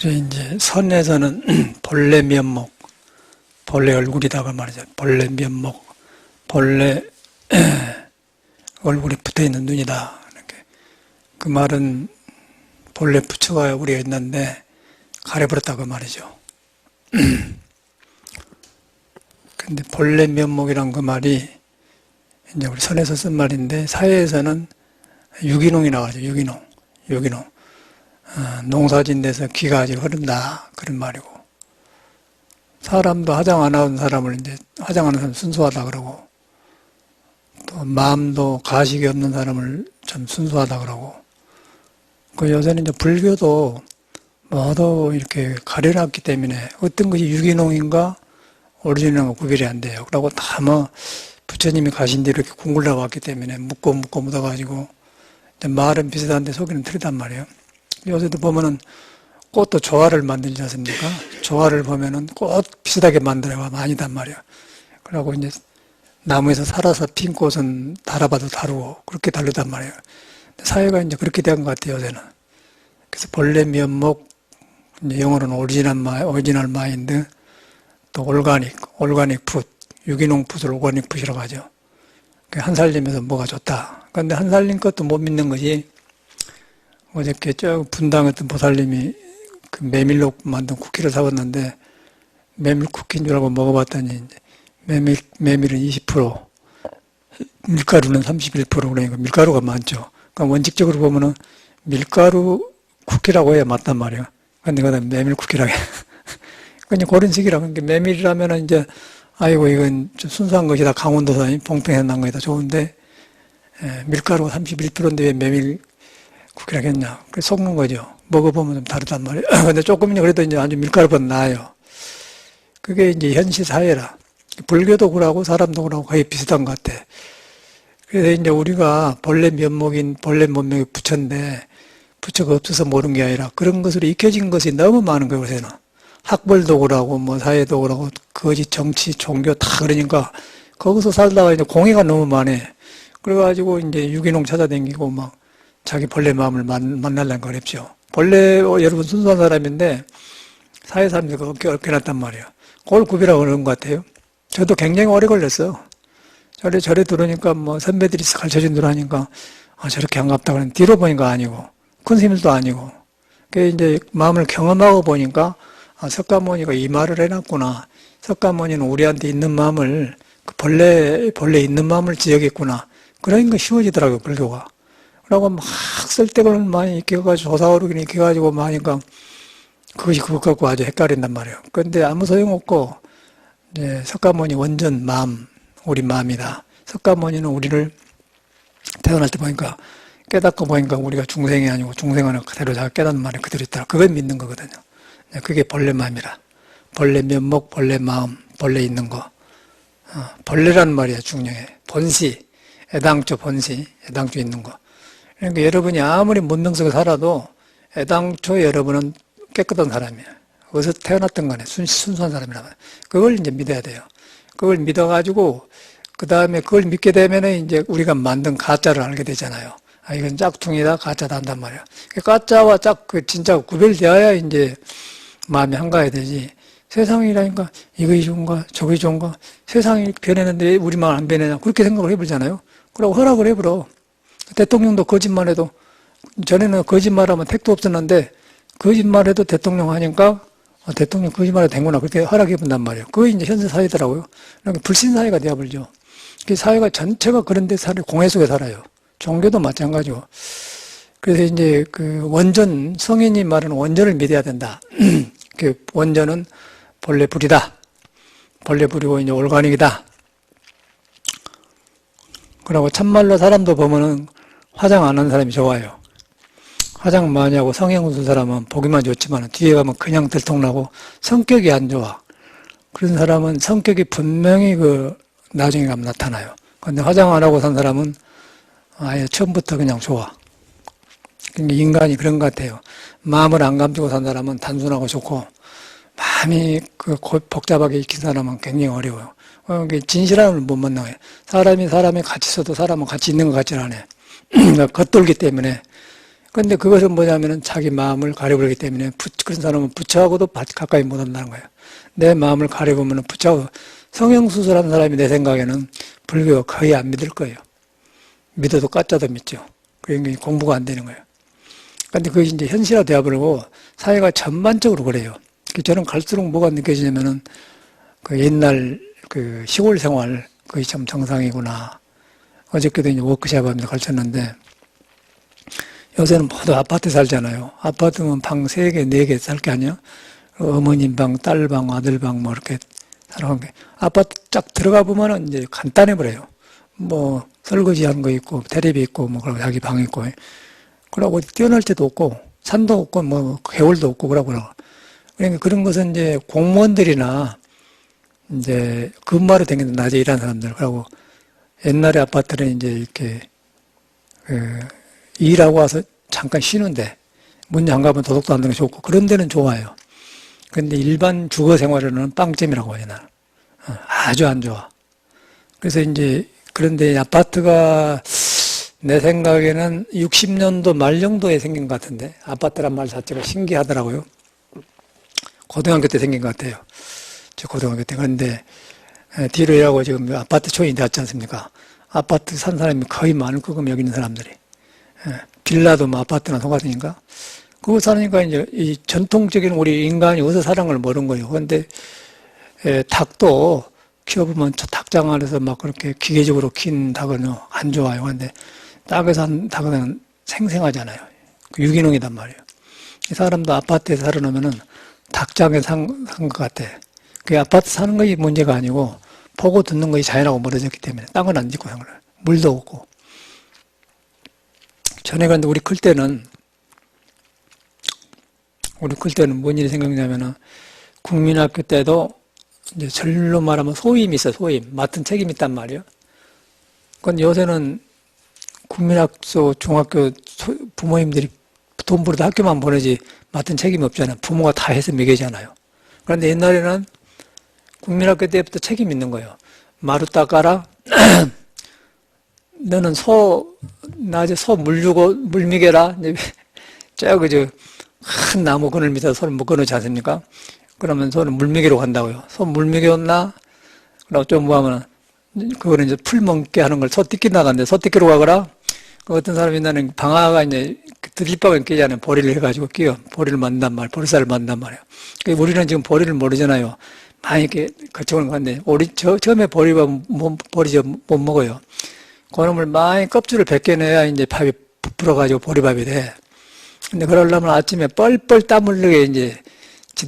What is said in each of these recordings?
그래, 이제 선에서는 본래 면목, 본래 얼굴이다가 말이죠. 본래 면목, 본래 얼굴에 붙어 있는 눈이다. 이렇게. 그 말은 본래 부처가 우리가 있는데 가려버렸다고 말이죠. 근데 본래 면목이란 그 말이 이제 우리 선에서 쓴 말인데 사회에서는 유기농이라고 하죠. 유기농. 농사진 데서 기가 아직 흐른다. 그런 말이고. 사람도 화장 안 하는 사람을 이제 화장하는 사람 순수하다 그러고, 또 마음도 가식이 없는 사람을 좀 순수하다 그러고, 그 요새는 이제 불교도 모두 이렇게 가려놨기 때문에 어떤 것이 유기농인가 오리지널과 구별이 안 돼요. 그러고 다 부처님이 가신 대로 이렇게 궁굴러 왔기 때문에 묶고 묻어가지고 말은 비슷한데 속에는 틀리단 말이에요. 요새도 보면은 꽃도 조화를 만들지 않습니까? 조화를 보면은 꽃 비슷하게 만들어가 아니단 말이에요. 그러고 이제 나무에서 살아서 핀 꽃은 달아봐도 다르고 그렇게 다르단 말이에요. 사회가 이제 그렇게 된 것 같아요, 요새는. 그래서 본래 면목, 이제 영어로는 오리지널 마인드, 또 올가닉 풋, 유기농 풋을 올가닉 풋이라고 하죠. 한 살림에서 뭐가 좋다. 그런데 한 살림 것도 못 믿는 것이 어저께 저 분당했던 보살님이 그 메밀로 만든 쿠키를 사왔는데 메밀 쿠키인 줄 알고 먹어봤더니 메밀은 20%, 밀가루는 31% 그러니까 밀가루가 많죠. 그러니까 원칙적으로 보면은 밀가루 쿠키라고 해야 맞단 말이에요. 근데 그다음 메밀 쿠키라고 해. 그냥 그런 식이라. 그러니까 메밀이라면은 이제 아이고 이건 좀 순수한 것이다. 강원도산이 봉평에서 난 것이다. 좋은데 밀가루가 31%인데 왜 메밀 쿠키라고 했냐. 그래서 속는 거죠. 먹어보면 좀 다르단 말이에요. 근데 조금은 그래도 이제 아주 밀가루보다 나아요. 그게 이제 현실 사회라. 불교도 그러고 사람도 그러고 거의 비슷한 것 같아. 그래서 이제 우리가 본래 면목이 부처인데 부처가 없어서 모르는 게 아니라 그런 것으로 익혀진 것이 너무 많은 거예요, 요새는. 학벌도 그러고 뭐 사회도 그러고 거짓 정치, 종교 다 그러니까 거기서 살다가 이제 공해가 너무 많아. 그래가지고 이제 유기농 찾아다니고 막 자기 본래 마음을 만나려는 거 어렵죠. 본래 여러분 순수한 사람인데 사회 사람들이 그렇게 얽혀놨단 말이에요. 그걸 구별하고 그러는 것 같아요. 저도 굉장히 오래 걸렸어. 절에 들으니까 뭐 선배들이 가르쳐준 대로 하니까 저렇게 안 갑다 그러는데 뒤로 보니까 아니고 큰 스님도 아니고 그 이제 마음을 경험하고 보니까 석가모니가 이 말을 해놨구나. 석가모니는 우리한테 있는 마음을 본래 있는 마음을 지적했구나. 그러니까 쉬워지더라고요, 불교가. 그러고 막 쓸데없는 많이 익혀가지고 조사오르긴 익혀가지고 막 하니까 그것이 그것 갖고 아주 헷갈린단 말이에요. 그런데 아무 소용없고 이제 석가모니 원전 마음, 우리 마음이다. 석가모니는 우리를 태어날 때 보니까 깨닫고 보니까 우리가 중생이 아니고 중생은 그대로 자가 깨닫는 말이 그대로 있다. 그걸 믿는 거거든요. 그게 본래 마음이라. 본래 면목, 본래 마음, 본래 있는 거. 본래라는 말이야, 중요해. 본시, 애당초 본시, 애당초 있는 거. 그러니까 여러분이 아무리 문명석에 살아도 애당초 여러분은 깨끗한 사람이야. 어디서 태어났던 간에 순수한 사람이란 말이야. 그걸 이제 믿어야 돼요. 그걸 믿어가지고, 그 다음에 그걸 믿게 되면은 이제 우리가 만든 가짜를 알게 되잖아요. 이건 짝퉁이다, 가짜다 한단 말이야. 가짜와 진짜 구별되어야 이제 마음이 한가해야 되지. 세상이라니까 이것이 좋은가, 저것이 좋은가, 세상이 변했는데 우리 마음 안 변하냐. 그렇게 생각을 해보잖아요. 그러고 허락을 해버려. 대통령도 거짓말해도, 전에는 거짓말하면 택도 없었는데, 거짓말해도 대통령 하니까, 대통령 거짓말해도 된구나. 그렇게 허락해본단 말이에요. 그게 이제 현대 사회더라고요. 그러니까 불신사회가 되어버리죠. 사회가 전체가 그런 데 공해 속에 살아요. 종교도 마찬가지고. 그래서 이제 그 원전, 성인이 말하는 원전을 믿어야 된다. 그 원전은 본래 불이다. 본래 불이고 이제 올가닉이다. 그러고 참말로 사람도 보면은 화장 안 하는 사람이 좋아요. 화장 많이 하고 성형 쓴 사람은 보기만 좋지만 뒤에 가면 그냥 들통나고 성격이 안 좋아. 그런 사람은 성격이 분명히 나중에 가면 나타나요. 근데 화장 안 하고 산 사람은 아예 처음부터 그냥 좋아. 그러니까 인간이 그런 것 같아요. 마음을 안 감추고 산 사람은 단순하고 좋고, 마음이 복잡하게 익힌 사람은 굉장히 어려워요. 진실함을 못 만나요. 사람이 같이 있어도 사람은 같이 있는 것 같지는 않아요. 겉돌기 때문에 근데 그것은 뭐냐면은 자기 마음을 가려버리기 때문에 그런 사람은 부처하고도 가까이 못 한다는 거예요. 내 마음을 가려보면은 부처하고 성형수술한 사람이 내 생각에는 불교 거의 안 믿을 거예요. 믿어도 까짜도 믿죠. 그게 공부가 안 되는 거예요. 근데 그게 이제 현실화 되어버리고 사회가 전반적으로 그래요. 저는 갈수록 뭐가 느껴지냐면은 그 옛날 그 시골 생활 그게 참 정상이구나. 어저께도 이제 워크숍 하면서 가르쳤는데 요새는 모두 아파트 살잖아요. 아파트면 방 3개, 4개 살게 아니야? 어머님 방, 딸 방, 아들 방, 뭐 이렇게 살아간 게. 아파트 쫙 들어가 보면은 이제 간단해 버려요. 뭐, 설거지 하는 거 있고, 테레비 있고, 뭐, 그러고 자기 방 있고. 그러고 뛰어날 데도 없고, 산도 없고, 뭐, 개울도 없고, 그러고. 그러니까 그런 것은 이제 공무원들이나 이제 근무하러 다니는 낮에 일하는 사람들. 그러고 옛날에 아파트는 이제 이렇게, 일하고 와서 잠깐 쉬는데 문 잠가면 도둑도 안 되는 게 좋고 그런 데는 좋아요. 그런데 일반 주거 생활에는 빵점이라고 해요. 나는. 아주 안 좋아. 그래서 이제 그런데 아파트가 내 생각에는 60년도 말 정도에 생긴 것 같은데 아파트란 말 자체가 신기하더라고요. 고등학교 때 생긴 것 같아요. 저 고등학교 때. 그런데 뒤로 일하고 지금 아파트 초인이 되었지 않습니까? 아파트 산 사람이 거의 많을 거고 여기 있는 사람들이. 빌라도 뭐 아파트나 속았으니까. 그거 사니까 이제 이 전통적인 우리 인간이 어디서 사는 걸 모르는 거예요. 그런데 닭도 키워보면 저 닭장 안에서 막 그렇게 기계적으로 킨 닭은 안 좋아요. 그런데 닭에서 한 닭은 생생하잖아요. 그 유기농이단 말이에요. 이 사람도 아파트에 살아놓으면은 닭장에 산 것 같아. 그 아파트 사는 것이 문제가 아니고 보고 듣는 것이 자연하고 멀어졌기 때문에 땅은 안 짓고 하는 거예요. 물도 없고. 전에 그런데 우리 클 때는 뭔 일이 생각나면은 국민학교 때도 이제 절로 말하면 소임이 있어요. 소임. 맡은 책임이 있단 말이에요. 그런데 요새는 국민학교, 중학교 부모님들이 돈 벌어도 학교만 보내지 맡은 책임이 없잖아요. 부모가 다 해서 먹이잖아요. 그런데 옛날에는 국민학교 때부터 책임이 있는 거예요. 마루 닦아라. 너는 낮에 소 물 주고, 물 먹여라. 큰 나무 그늘 밑에서 소를 못 끊어지 않습니까? 그러면 소는 물 먹이러 간다고요. 소 물 먹였나? 그러고 좀 뭐 하면, 그거는 이제 풀 먹게 하는 걸 소 뜯기 나간대. 소 뜯기로 가거라. 그 어떤 사람이 나는 방아가 이제 들릴방에 끼잖아요. 보리를 해가지고 끼요. 보리를 만든단 말이에요. 보리쌀을 만든단 말이에요. 우리는 지금 보리를 모르잖아요. 많이 이렇게 거쳐오는 건데, 처음에 보리밥 못 먹어요. 그놈을 많이 껍질을 벗겨내야 이제 밥이 부풀어가지고 보리밥이 돼. 근데 그러려면 아침에 뻘뻘 땀 흘리게 이제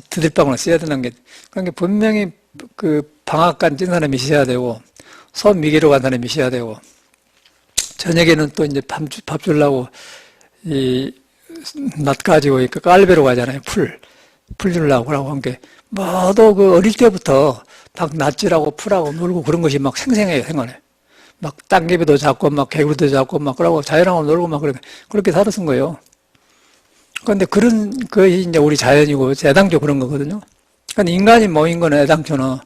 드들방울을 써야 되는 게, 그러니까 분명히 그 방앗간 찐 사람이 있어야 되고, 소 미개로 간 사람이 있어야 되고, 저녁에는 또 이제 밥 주려고 낫 가지고 깔배로 가잖아요. 풀 주려고 그러고 한 게, 모두 그 어릴 때부터 막 낫지라고 풀하고 놀고 그런 것이 막 생생해요, 생활에. 막 땅개비도 잡고 막 개구리도 잡고 막 그러고 자연하고 놀고 막 그렇게 살았은 거예요. 그런데 그게 이제 우리 자연이고 애당초 그런 거거든요. 근데 인간이 모인 거는 애당초는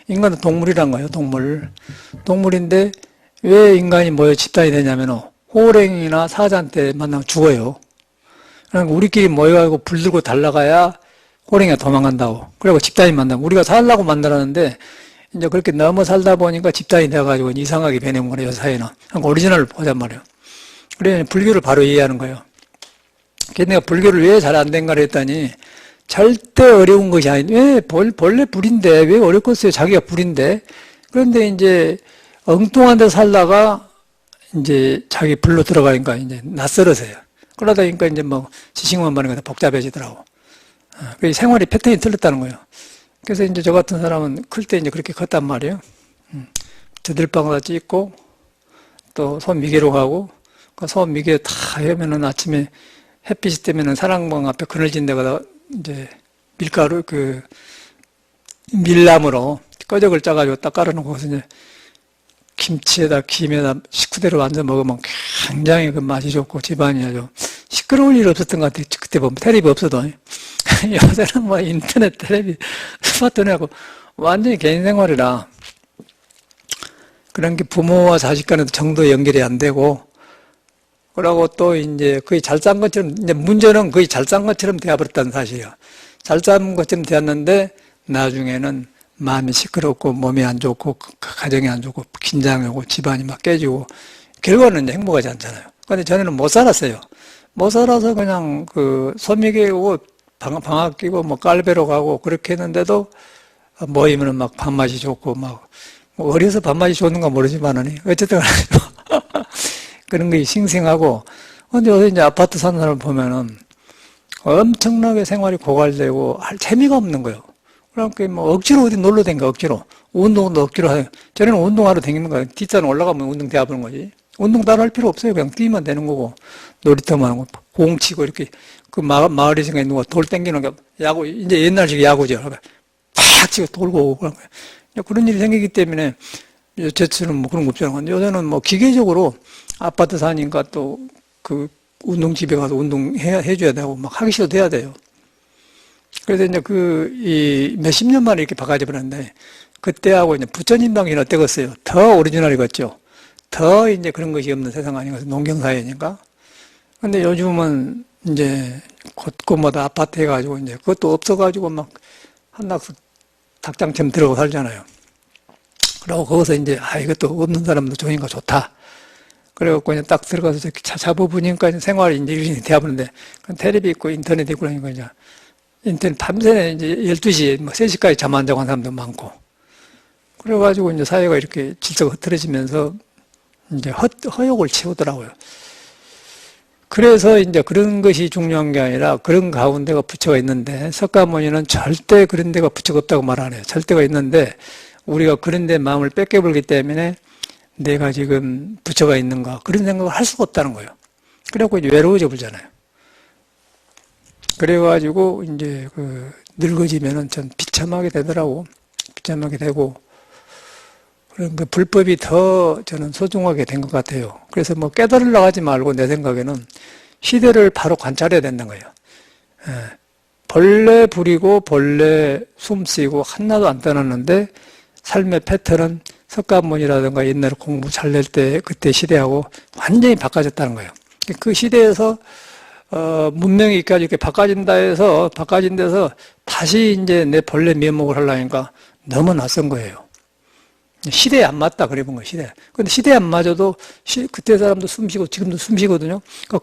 인간은 동물이란 거예요, 동물. 동물인데 왜 인간이 모여 집단이 되냐면 호랭이나 사자한테 만나면 죽어요. 그러니까 우리끼리 모여가지고 불 들고 달라가야 호랭이가 도망간다고. 그리고 집단이 만나고 우리가 살라고 만들었는데 이제 그렇게 넘어 살다 보니까 집단이 돼가지고 이상하게 변해온 거예요, 사회는. 그러니까 오리지널을 보잔 말이에요. 그래서 불교를 바로 이해하는 거예요. 그래서 내가 불교를 왜 잘 안 된가를 했더니 절대 어려운 것이 아닌데 왜 본래 불인데 왜 어렵겠어요? 자기가 불인데. 그런데 이제 엉뚱한 데 살다가 이제 자기 불로 들어가니까 이제 낯설어서요. 그러다 보니까 이제 뭐 지식만 많은 게 복잡해지더라고. 그 생활이 패턴이 틀렸다는 거예요. 그래서 이제 저 같은 사람은 클 때 이제 그렇게 컸단 말이에요. 저들방을 찍고 또 소미개로 가고 그 소미개 다 하면은 아침에 햇빛이 뜨면은 사랑방 앞에 그늘진 데가 이제 밀가루 밀나무로 꺼적을 짜가지고 딱 깔아놓고 거기서 이제 김치에다 김에다 식구대로 완전 먹으면 굉장히 그 맛이 좋고 집안이 아주 시끄러울 일 없었던 것 같아요. 그때 보면 텔레비 없어도. 요새는 뭐 인터넷, 텔레비, 스마트폰하고 완전히 개인 생활이라 그런 게 부모와 자식 간에도 정도 연결이 안 되고 그러고 또 이제 거의 잘 싼 것처럼, 이제 문제는 거의 잘 싼 것처럼 되어버렸다는 사실이에요. 잘 싼 것처럼 되었는데, 나중에는 마음이 시끄럽고, 몸이 안 좋고, 가정이 안 좋고, 긴장이 오고, 집안이 막 깨지고, 결과는 이제 행복하지 않잖아요. 근데 전에는 못 살았어요. 못 살아서 그냥 소미게 오고, 방학 끼고, 뭐 깔배로 가고, 그렇게 했는데도, 모이면은 막 밥맛이 좋고, 막, 뭐 어려서 밥맛이 좋은가 모르지만은, 어쨌든 그런 게 싱싱하고, 근데 요새 이제 아파트 사는 사람 보면은 엄청나게 생활이 고갈되고 할 재미가 없는 거예요. 그러니까 뭐 억지로 어디 놀러 댕겨, 억지로. 운동도 억지로 하요. 저는 운동하러 다니는 거예요. 뒷산 올라가면 운동 대해보는 거지. 운동 따로 할 필요 없어요. 그냥 뛰면 되는 거고, 놀이터만 하고, 공 치고 이렇게 그 마을에 생겨 있는 거 돌 땡기는 게 야구, 이제 옛날식 야구죠. 팍 치고 돌고 오고 그런 거예요. 그런 일이 생기기 때문에 저처럼 뭐 그런 거 없잖아요. 근데 요새는 뭐 기계적으로 아파트 사니까 또 그 운동집에 가서 운동해줘야 되고 막 하기 싫어도 해야 돼요. 그래서 이제 이 몇십 년 만에 이렇게 바꿔져 버렸는데 그때하고 이제 부처님 당시는 어땠겠어요? 더 오리지널이겠죠. 더 이제 그런 것이 없는 세상 아니겠어요? 농경사회니까. 근데 요즘은 이제 곳곳마다 아파트 해가지고 이제 그것도 없어가지고 막 한낙수 닭장처럼 들어가고 살잖아요. 그러고 거기서 이제 이것도 없는 사람도 좋으니까 좋다. 그래갖고 그냥 딱 들어가서 잡아보니까 생활이 이제 이렇게 되어버는데 텔레비 있고 인터넷 있고 그러니까 이제 인터넷 밤새 이제 12시, 뭐 3시까지 잠 안 자고 한 사람도 많고. 그래가지고 이제 사회가 이렇게 질서가 흐트러지면서 이제 허욕을 채우더라고요. 그래서 이제 그런 것이 중요한 게 아니라 그런 가운데가 부처가 있는데 석가모니는 절대 그런 데가 부처가 없다고 말 안 해요. 절대가 있는데 우리가 그런 데 마음을 뺏겨버리기 때문에 내가 지금 부처가 있는가 그런 생각을 할 수가 없다는 거예요. 그래갖고 이제 외로워져 버리잖아요. 그래가지고 이제 늙어지면은 전 비참하게 되더라고. 비참하게 되고 그런 그 불법이 더 저는 소중하게 된 것 같아요. 그래서 뭐 깨달으려고 하지 말고 내 생각에는 시대를 바로 관찰해야 된다는 거예요. 본래 부리고 본래 숨쉬고 하나도 안 떠났는데 삶의 패턴은 석가모니라든가 옛날에 공부 잘 낼 때 그때 시대하고 완전히 바꿔졌다는 거예요. 그 시대에서 문명이 이렇게 바꿔진 데서 다시 이제 내 본래 면목을 하려니까 너무 낯선 거예요. 시대에 안 맞다 그래 본 거예요. 시대. 근데 시대에 안 맞아도 그때 사람도 숨쉬고 지금도 숨쉬거든요. 그러니까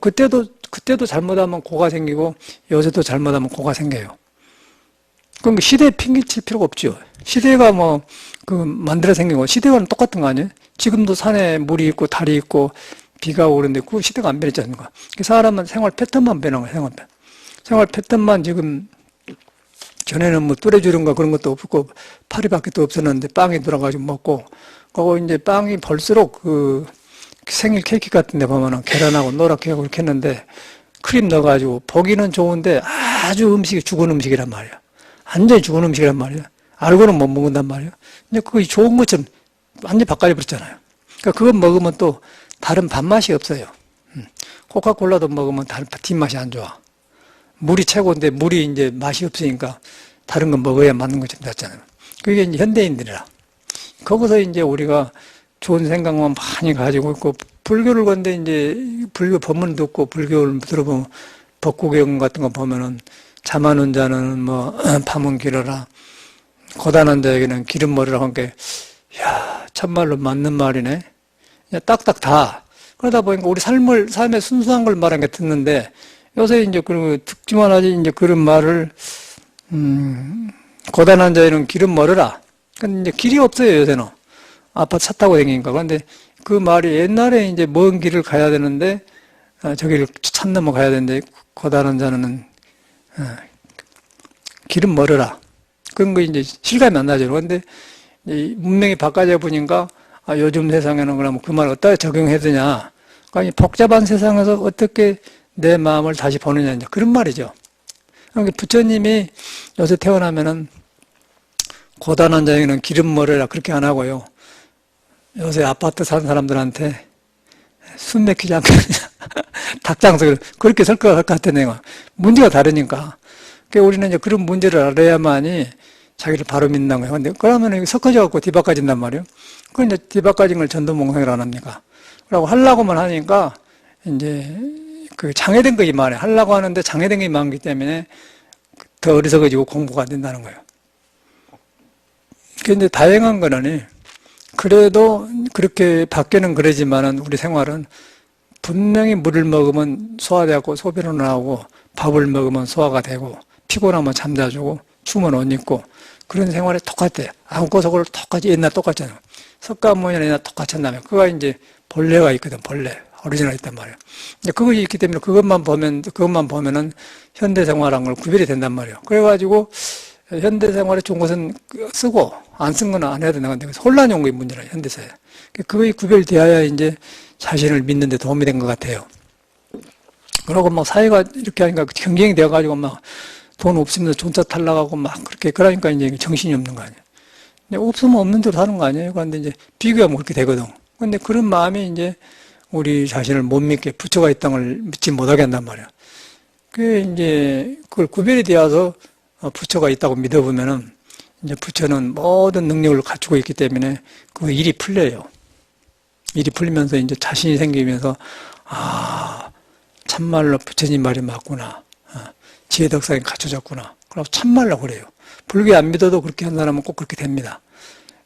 그때도 잘못하면 고가 생기고 요새도 잘못하면 고가 생겨요. 그러니까 시대에 핑계칠 필요가 없죠. 시대가 만들어 생긴 거 시대와는 똑같은 거 아니에요? 지금도 산에 물이 있고 달이 있고 비가 오는데 그 시대가 안 변했지 않습니까? 사람은 생활 패턴만 변한 거예요. 생활 패턴만 지금 전에는 뭐 뚜레주름과 그런 것도 없고 파리밖에 또 없었는데 빵이 들어가지고 먹고 그거 이제 빵이 볼수록 생일 케이크 같은 데 보면은 계란하고 노랗게 하고 이렇게 했는데 크림 넣어가지고 보기는 좋은데 아주 음식이 죽은 음식이란 말이야. 완전히 죽은 음식이란 말이야. 알고는 못 먹는단 말이야. 근데 그게 좋은 것처럼 완전히 바꿔져 버렸잖아요. 그러니까 그거 먹으면 또 다른 밥맛이 없어요. 코카콜라도 먹으면 다른 뒷맛이 안 좋아. 물이 최고인데 물이 이제 맛이 없으니까 다른 거 먹어야 맞는 것처럼 됐잖아요. 그게 이제 현대인들이라. 거기서 이제 우리가 좋은 생각만 많이 가지고 있고 불교를 건데 이제 불교 법문 듣고 불교를 들어보면 법구경 같은 거 보면은 잠하는 자는 밤은 길어라. 고단한 자에게는 기름 머리라고 한 게, 참말로 맞는 말이네. 그냥 딱딱 다. 그러다 보니까 우리 삶의 순수한 걸 말한 게 듣는데, 요새 이제 듣기만 하지, 이제 그런 말을, 고단한 자에는 기름 멀어라. 근데 이제 길이 없어요, 요새는. 아파트 차 타고 다니니까. 그런데 그 말이 옛날에 이제 먼 길을 가야 되는데, 저기를 산 넘어 가야 되는데, 고단한 자는, 기름 멀어라. 그런 거 이제 실감이 안 나죠. 그런데 문명이 바꿔져 보니까 요즘 세상에는 그러면 그 말을 어떻게 적용해야 되냐. 그러니까 복잡한 세상에서 어떻게 내 마음을 다시 보느냐. 이제 그런 말이죠. 그러니까 부처님이 요새 태어나면은 고단한 자에게는 기름 머리라 그렇게 안 하고요. 요새 아파트 사는 사람들한테 숨 막히지 않게 닭장소 그렇게 설 것 같았네요. 문제가 다르니까. 그러니까 우리는 이제 그런 문제를 알아야만이 자기를 바로 믿는다는 거예요. 근데 그러면 섞어져 갖고 뒤바꿔진단 말이에요. 그 이제 뒤바꿔진 걸 전도몽상이라 안 합니까? 그러고 하려고만 하니까 이제 그 장애된 것이 많아요. 하려고 하는데 장애된 것이 많기 때문에 더 어리석어지고 공부가 안 된다는 거예요. 그런데 다행한 거는 그래도 그렇게 밖에는 그러지만은 우리 생활은 분명히 물을 먹으면 소화되고 소변은 나오고 밥을 먹으면 소화가 되고 피곤하면 잠자주고 추우면 옷 입고 그런 생활이 똑같아요. 안고속을 똑같이 옛날 똑같잖아요. 석가모니는 옛날 똑같았나면 그가 이제 본래가 있거든. 본래 오리지널 있단 말이에요. 근데 그것이 있기 때문에 그것만 보면은 현대 생활한 걸 구별이 된단 말이에요. 그래가지고 현대 생활에 좋은 것은 쓰고 안 쓴 거는 안 해야 된다는 건데 혼란이 온 게 문제라 현대사에. 그게 구별되어야 이제 자신을 믿는 데 도움이 된 것 같아요. 그러고 막 사회가 이렇게 하니까 경쟁이 되어가지고 막 돈 없으면 존차 탈락하고 막 그렇게 그러니까 이제 정신이 없는 거 아니에요. 근데 없으면 없는 대로 사는 거 아니에요. 그런데 이제 비교하면 그렇게 되거든. 근데 그런 마음이 이제 우리 자신을 못 믿게 부처가 있다는 걸 믿지 못하게 한단 말이야. 그게 이제 그걸 구별이 되어서 부처가 있다고 믿어보면은 이제 부처는 모든 능력을 갖추고 있기 때문에 그 일이 풀려요. 일이 풀리면서 이제 자신이 생기면서 참말로 부처님 말이 맞구나. 지혜덕상이 갖춰졌구나. 그럼 참말로 그래요. 불교에 안 믿어도 그렇게 한 사람은 꼭 그렇게 됩니다.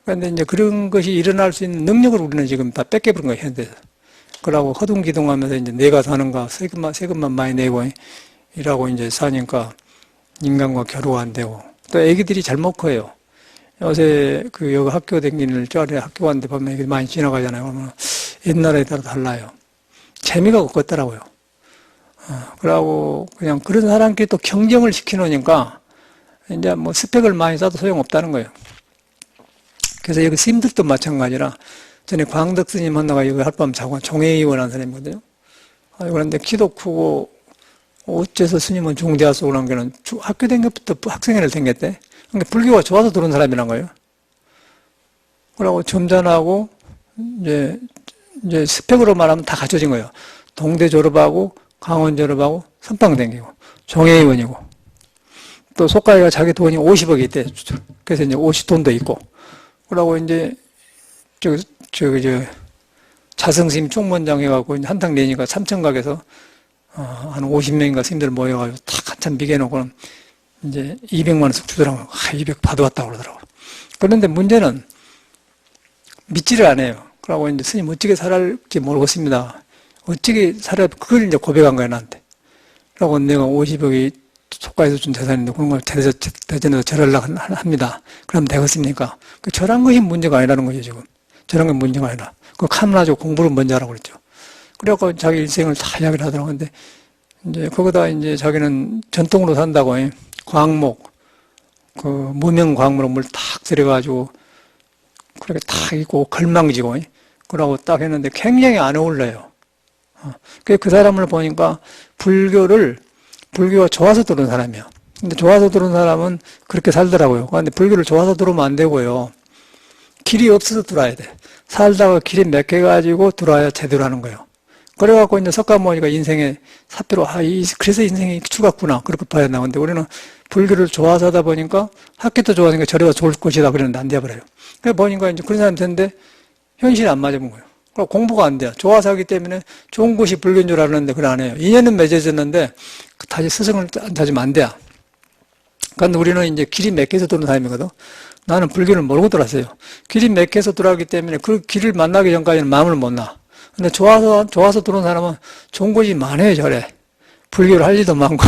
그런데 이제 그런 것이 일어날 수 있는 능력을 우리는 지금 다 뺏겨버린 거예요, 현대에서. 그러고 허둥기둥하면서 이제 내가 사는가, 세금만 많이 내고, 이라고 이제 사니까 인간과 교류가 안 되고, 또 애기들이 잘못 커요. 요새 여기 학교 다니는 저 아래 학교 갔는데 보면 애기 많이 지나가잖아요. 그러면 옛날에 따라 달라요. 재미가 없겠더라고요. 그러고 그냥 그런 사람끼리 또 경쟁을 시켜놓으니까 이제 뭐 스펙을 많이 쌓아도 소용없다는 거예요. 그래서 여기 스님들도 마찬가지라 전에 광덕 스님 만나가 여기 하룻밤 자고 종회의원한 사람이거든요. 그런데 키도 크고 어째서 스님은 중대화 속을 한 게는 학교 다닌 것부터 학생회를 다녔대. 그러니까 불교가 좋아서 들어온 사람이란 거예요. 그러고 점잖하고 이제 스펙으로 말하면 다 갖춰진 거예요. 동대 졸업하고 강원 졸업하고 선방 다니고 종회의원이고 또 속가이가 자기 돈이 50억이 있대. 그래서 이제 50돈도 있고 그러고 이제 자성스님 총무원장 해갖고 한탕 내니까 삼천각에서 한 50명인가 스님들 모여가지고 탁 한참 비교해놓고는 이제 200만 원씩 주더라고요. 200 받아왔다고 그러더라고요. 그런데 문제는 믿지를 않아요. 그러고 이제 스님 어떻게 살았지 모르겠습니다. 어떻게 살아, 그걸 이제 고백한 거야, 나한테. 그러고 내가 50억이 속가에서 준 재산인데 그런 걸 대전에서 절하려고 합니다. 그럼 되겠습니까? 그 절한 것이 문제가 아니라는 거죠, 지금. 절한 건 문제가 아니라. 그 카문하고 공부를 먼저 하라고 그랬죠. 그래갖고 자기 일생을 다 이야기를 하더라고. 근데 이제 거기다 이제 자기는 전통으로 산다고, 광목, 무명 광목으로 물 탁 들여가지고 그렇게 탁 있고 걸망지고, 그러고 딱 했는데 굉장히 안 어울려요. 그 사람을 보니까 불교가 좋아서 들어온 사람이에요. 근데 좋아서 들어온 사람은 그렇게 살더라고요. 그런데 불교를 좋아서 들어오면 안 되고요. 길이 없어서 들어와야 돼. 살다가 길이 막혀가지고 들어와야 제대로 하는 거예요. 그래갖고 이제 석가모니가 인생의 사표로, 그래서 인생이 죽었구나. 그렇게 봐야 나오는데 우리는 불교를 좋아서 하다 보니까 학교도 좋아하니까 저래가 좋을 것이다. 그랬는데 안 돼버려요. 그래 보니까 이제 그런 사람이 됐는데 현실이 안 맞아본 거예요. 공부가 안 돼요. 좋아서 하기 때문에 좋은 곳이 불교인 줄 알았는데 그걸 안 해요. 인연은 맺어졌는데 다시 스승을 다지면 안 돼요. 그런데 우리는 이제 길이 막혀서 들어온 사람이거든. 나는 불교를 모르고 들어왔어요. 길이 막혀서 들어왔기 때문에 그 길을 만나기 전까지는 마음을 못 놔. 근데 좋아서 들어온 사람은 좋은 곳이 많아요, 저래. 불교를 할 일도 많고.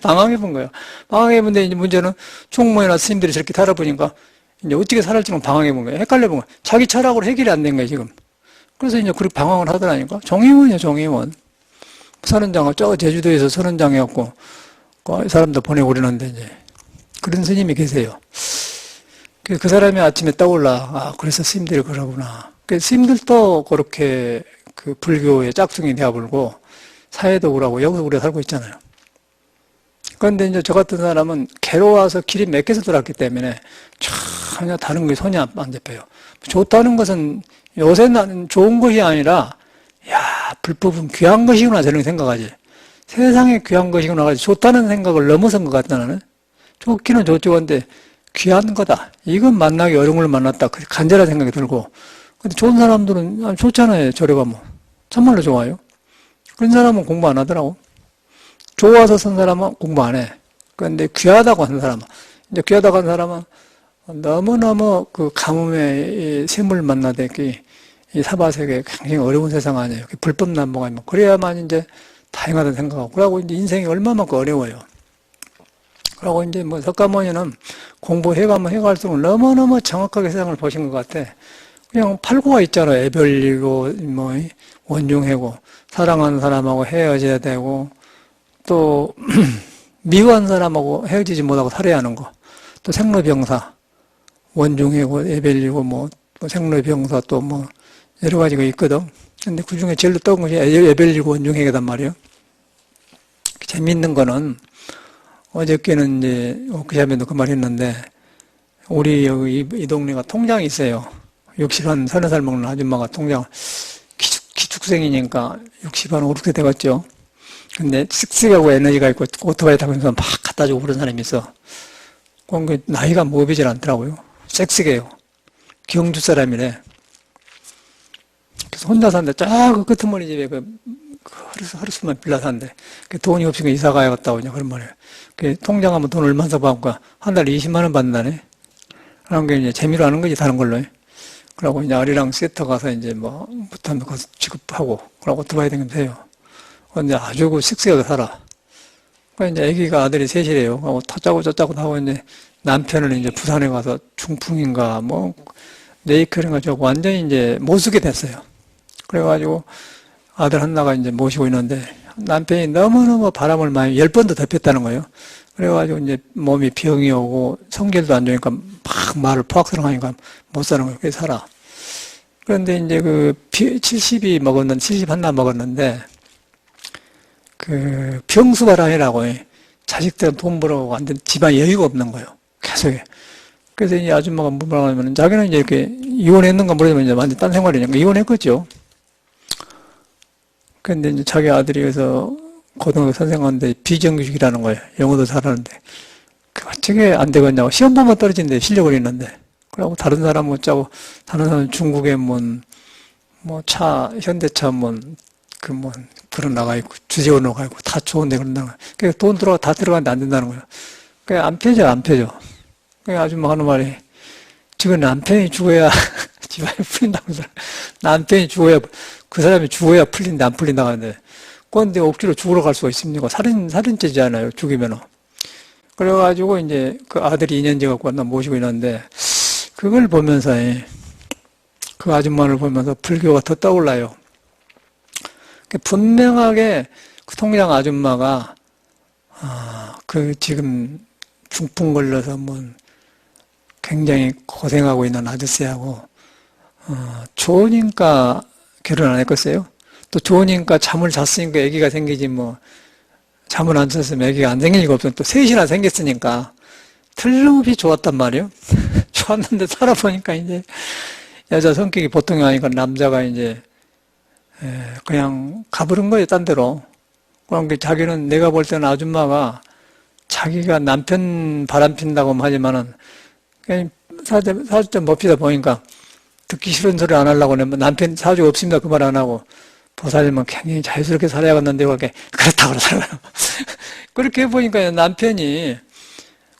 방황해 본 거예요. 방황해 본데 이제 문제는 총무이나 스님들이 저렇게 살아보니까 이제 어떻게 살을지는 방황해 본 거예요. 헷갈려 본 거예요. 자기 철학으로 해결이 안 된 거예요, 지금. 그래서 이제 그렇게 방황을 하더라니까. 종의원이요, 종의원. 선원장을 제주도에서 선원장이었고, 그 사람도 보내고 그러는데, 이제. 그런 스님이 계세요. 그 사람이 아침에 떠올라. 그래서 스님들이 그러구나. 스님들도 그렇게 그 불교의 짝퉁이 되어버리고, 사회도 그러고, 여기서 우리가 살고 있잖아요. 그런데 이제 저 같은 사람은 괴로워서 길이 막혀서 들어왔기 때문에 전혀 다른 게 손이 안 잡혀요. 좋다는 것은 요새는 좋은 것이 아니라, 불법은 귀한 것이구나, 저런 생각하지. 세상에 귀한 것이구나, 좋다는 생각을 넘어선 것 같다, 나는. 좋기는 좋죠. 근데 귀한 거다. 이건 만나기 어려운 걸 만났다. 간절한 생각이 들고. 근데 좋은 사람들은 좋잖아요, 저래 가면. 참말로 좋아요. 그런 사람은 공부 안 하더라고. 좋아서 선 사람은 공부 안 해. 그런데 귀하다고 하는 사람은, 이제 귀하다고 하는 사람은 너무너무 그 가뭄의 이 샘을 만나되 이 사바세계 굉장히 어려운 세상 아니에요. 불법 난무가 있고 그래야만 이제 다행하다 생각하고 그러고 이제 인생이 얼마만큼 어려워요. 그러고 이제 뭐 석가모니는 공부해가면 해갈수록 너무너무 정확하게 세상을 보신 것 같아. 그냥 팔구가 있잖아요. 애별리고 뭐 원중해고 사랑하는 사람하고 헤어져야 되고 또 미워하는 사람하고 헤어지지 못하고 살아야 하는 거. 또 생로병사 원중해고 애별리고 뭐 생로병사 또 뭐 여러 가지가 있거든. 근데 그 중에 제일 떠온 것이 애별리고 원중해고단 말이에요. 재밌는 거는 어저께는 이제 엊그제도 그 말 했는데 우리 여기 이 동네가 통장이 있어요. 60한 서너 살 먹는 아줌마가 통장 기축생이니까 60한 5, 6세 되겠죠. 근데 씩씩하고 에너지가 있고 오토바이 타면서 막 갖다 주고 그런 사람이 있어. 그 나이가 무비질 않더라고요. 씩씩해요. 경주 사람이래. 그래서 혼자 사는데 쫙 그 끄트머리 집에 하루수만 빌라 사는데 돈이 없으니까 이사 가야겠다고 그런 말이에요. 통장하면 돈 얼마나 받고 한 달에 20만 원 받는다네. 그런 게 이제 재미로 하는 거지 다른 걸로. 그러고 이제 아리랑 세터 가서 이제 뭐 부탄도 가서 지급하고 그러고 오토바이 다니면서 해요. 근데 아주 그 씩씩하게 살아. 이제 아기가 아들이 셋이래요. 타짜고 저짜고 하고 이제 남편은 이제 부산에 가서 중풍인가 뭐 네이클인가 저거 완전히 이제 못 쓰게 됐어요. 그래가지고 아들 하나가 이제 모시고 있는데 남편이 너무너무 바람을 많이 10번도 덮였다는 거예요. 그래가지고 이제 몸이 병이 오고 성질도 안 좋으니까 막 말을 포악스러워 하니까 못 사는 거예요. 그래서 살아. 그런데 이제 70 하나 먹었는데 병수바람이라고 자식들은 돈 벌어가고 완전 집안에 여유가 없는 거예요. 계속. 그래서 이 아줌마가 뭐라고 하면 자기는 이제 이렇게 이혼했는가 모르지만 이제 완전 딴 생활이니까 이혼했겠죠. 근데 이제 자기 아들이 그래서 고등학교 선생님한테 비정규직이라는 거예요. 영어도 잘하는데. 어떻게 안 되겠냐고. 시험 보면 떨어진대. 실력을 있는데. 그러고 다른 사람 못 짜고, 다른 사람은 중국에 현대차 그런 나가 있고, 주재원으로 가 있고, 다 좋은데 그런다는 거예요. 그래서 돈 다 들어가는데 안 된다는 거예요. 그게 안 펴져. 그래 아줌마 하는 말이, 지금 남편이 죽어야 집안이 풀린다고 그러더라. 남편이 죽어야, 그 사람이 죽어야 풀린다, 안 풀린다고 하는데, 그런데 억지로 죽으러 갈 수가 있습니까? 살인죄잖아요, 죽이면은. 그래가지고, 이제, 그 아들이 2년째 갖고 왔나 모시고 있는데, 그걸 보면서, 그 아줌마를 보면서 불교가 더 떠올라요. 분명하게 그 통장 아줌마가, 지금 중풍 걸려서 굉장히 고생하고 있는 아저씨하고, 좋으니까 결혼 안 했겠어요? 또 좋으니까 잠을 잤으니까 아기가 생기지 잠을 안 잤으면 아기가 안 생길 리가 없어. 또 셋이나 생겼으니까 틀림없이 좋았단 말이에요. 좋았는데 살아보니까 이제 여자 성격이 보통이 아니니까 남자가 이제 그냥 가버린 거예요, 딴 데로. 그러니까 자기는 내가 볼 때는 아줌마가 자기가 남편 바람핀다고 하지만은 그냥 사주 봅시다 보니까 듣기 싫은 소리 안 하려고 하면 남편 사주 없습니다 그 말 안 하고 보살님은 굉장히 자유스럽게 살아야겠는데 그렇다고 그러더라고요. 그렇게 해보니까 남편이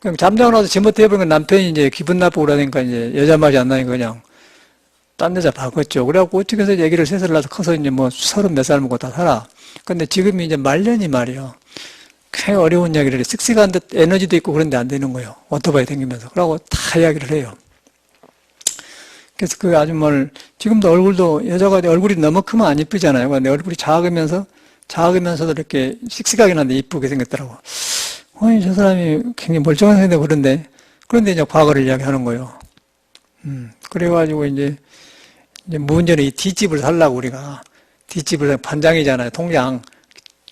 그냥 잠자고 나서 제멋대로 해보니까 남편이 이제 기분 나쁘고 그러니까 이제 여자 말이 안 나니까 그냥 딴 여자 바꿨죠. 그래갖고 어떻게 해서 얘기를 셋을 낳아서 커서 이제 30 몇 살 먹고 다 살아. 근데 지금이 이제 말년이 말이에요. 굉장히 어려운 이야기를 해. 씩씩한데 에너지도 있고 그런데 안 되는 거예요. 오토바이 다니면서. 그러고 다 이야기를 해요. 그래서 그 아줌마를, 지금도 여자가 얼굴이 너무 크면 안 이쁘잖아요. 근데 얼굴이 작으면서도 이렇게 씩씩하긴 한데 이쁘게 생겼더라고. 저 사람이 굉장히 멀쩡한 생긴데 그런데 이제 과거를 이야기하는 거예요. 그래가지고 이제 문제는 이 뒷집을 살라고 우리가. 뒷집을 반장이잖아요. 통장.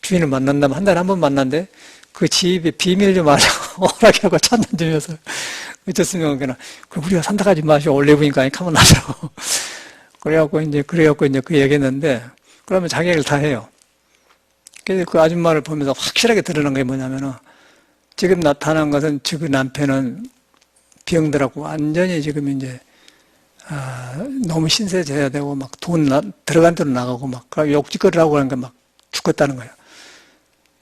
주인을 만난다면 한 달에 한 번 만난대. 그 집에 비밀 좀 하라고 허락하고 찬단 주면서 어쨌으면 그냥 우리가 산다가지 마시고 원래 보니까 가만 나더라고. 그래갖고 이제 그 얘기했는데 그러면 자기 얘기를 다 해요. 그래서 그 아줌마를 보면서 확실하게 드러난 게 뭐냐면은 지금 나타난 것은 그 남편은 병들하고 완전히 지금 이제 너무 신세져야 되고 막 들어간 대로 나가고 막 욕짓거리를 하고 하니까 막 죽었다는 거예요.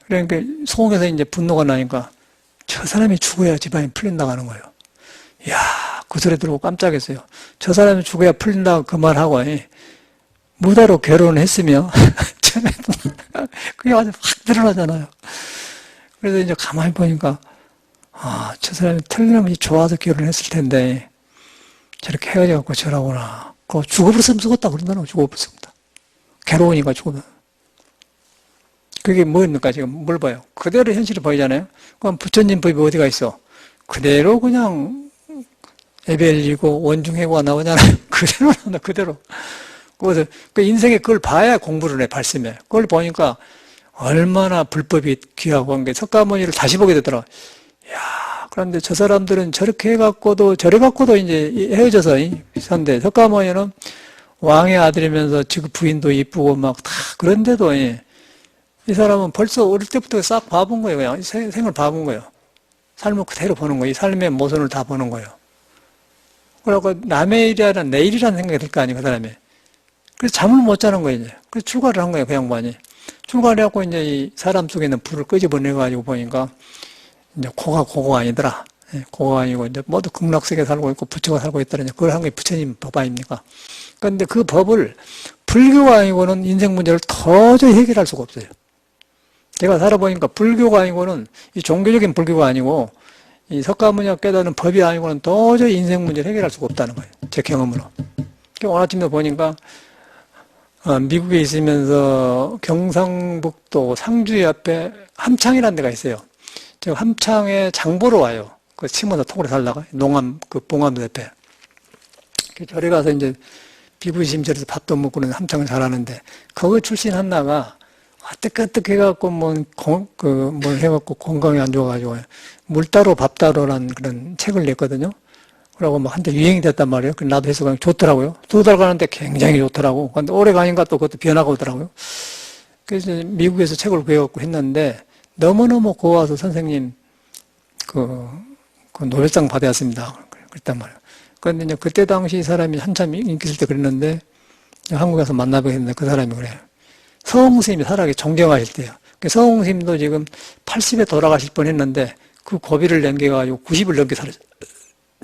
그러니까 속에서 이제 분노가 나니까 저 사람이 죽어야 집안이 풀린다고 하는 거예요. 이야, 그 소리 들고 깜짝했어요. 저 사람이 죽어야 풀린다고 그 말하고, 무다로 결혼을 했으며, 그게 아주 확 드러나잖아요. 그래서 이제 가만히 보니까, 저 사람이 틀림없이 좋아서 결혼했을 텐데, 저렇게 헤어져갖고 저러구나. 그거 죽어버렸으면 죽었다 그런다고, 죽어버렸습니다. 괴로우니까 죽으면. 그게 뭐입니까? 지금 뭘 봐요? 그대로 현실을 보이잖아요? 그럼 부처님 법이 어디가 있어? 그대로 그냥 에벨리고 원중해고가 나오잖아요. 그대로 나온다, 그대로. 그래서 그 인생에 그걸 봐야 공부를 해, 발심해. 그걸 보니까 얼마나 불법이 귀하고 한 게 석가모니를 다시 보게 되더라. 야, 그런데 저 사람들은 저렇게 해갖고도, 저래 갖고도 이제 헤어져서 산데, 석가모니는 왕의 아들이면서 지금 부인도 이쁘고 막 다 그런데도 이 사람은 벌써 어릴 때부터 싹 봐본 거예요. 그냥 생을 봐본 거예요. 삶을 그대로 보는 거예요. 이 삶의 모순을 다 보는 거예요. 그러고 남의 일이 아니라 내 일이라는 생각이 들 거 아니에요, 그 사람이. 그래서 잠을 못 자는 거예요, 이제. 그래서 출가를 한 거예요, 그 양반이. 출가를 해갖고 이제 이 사람 속에 있는 불을 끄집어내가지고 보니까 이제 고가 고거가 아니더라. 고거가 아니고 이제 모두 극락세계 살고 있고 부처가 살고 있다는 그걸 한 게 부처님 법 아닙니까? 그런데 그 법을 불교가 아니고는 인생 문제를 도저히 해결할 수가 없어요. 제가 살아보니까 불교가 아니고는 이 종교적인 불교가 아니고 이 석가모니가 깨닫는 법이 아니고는 도저히 인생 문제를 해결할 수가 없다는 거예요. 제 경험으로. 오늘 아침에 보니까 미국에 있으면서 경상북도 상주 옆에 함창이라는 데가 있어요. 저 함창에 장보러 와요. 그 심어서 토굴에 살다가 농암 그 봉암도 옆에. 저리 가서 이제 비부심절에서 밥도 먹고는 함창을 잘하는데 거기 출신 한나가 뜨끈뜨끈 해갖고 뭘 해갖고 건강이 안 좋아가지고 물 따로 밥 따로라는 그런 책을 냈거든요. 그러고 뭐 한때 유행이 됐단 말이에요. 나도 해서 그냥 좋더라고요. 2달 가는데 굉장히 좋더라고. 근데 오래 가니까 또 그것도 변화가 오더라고요. 그래서 미국에서 책을 구해갖고 했는데 너무너무 고와서 선생님 그 노벨상 받았습니다. 그랬단 말이에요. 그런데 이제 그때 당시 이 사람이 한참 인기 있을 때 그랬는데 한국에 가서 만나보게 했는데 그 사람이 그래요. 서홍 스님이 살아계 존경하실 때요. 서홍 스님도 지금 80에 돌아가실 뻔 했는데 그 고비를 넘겨가지고 90을 넘게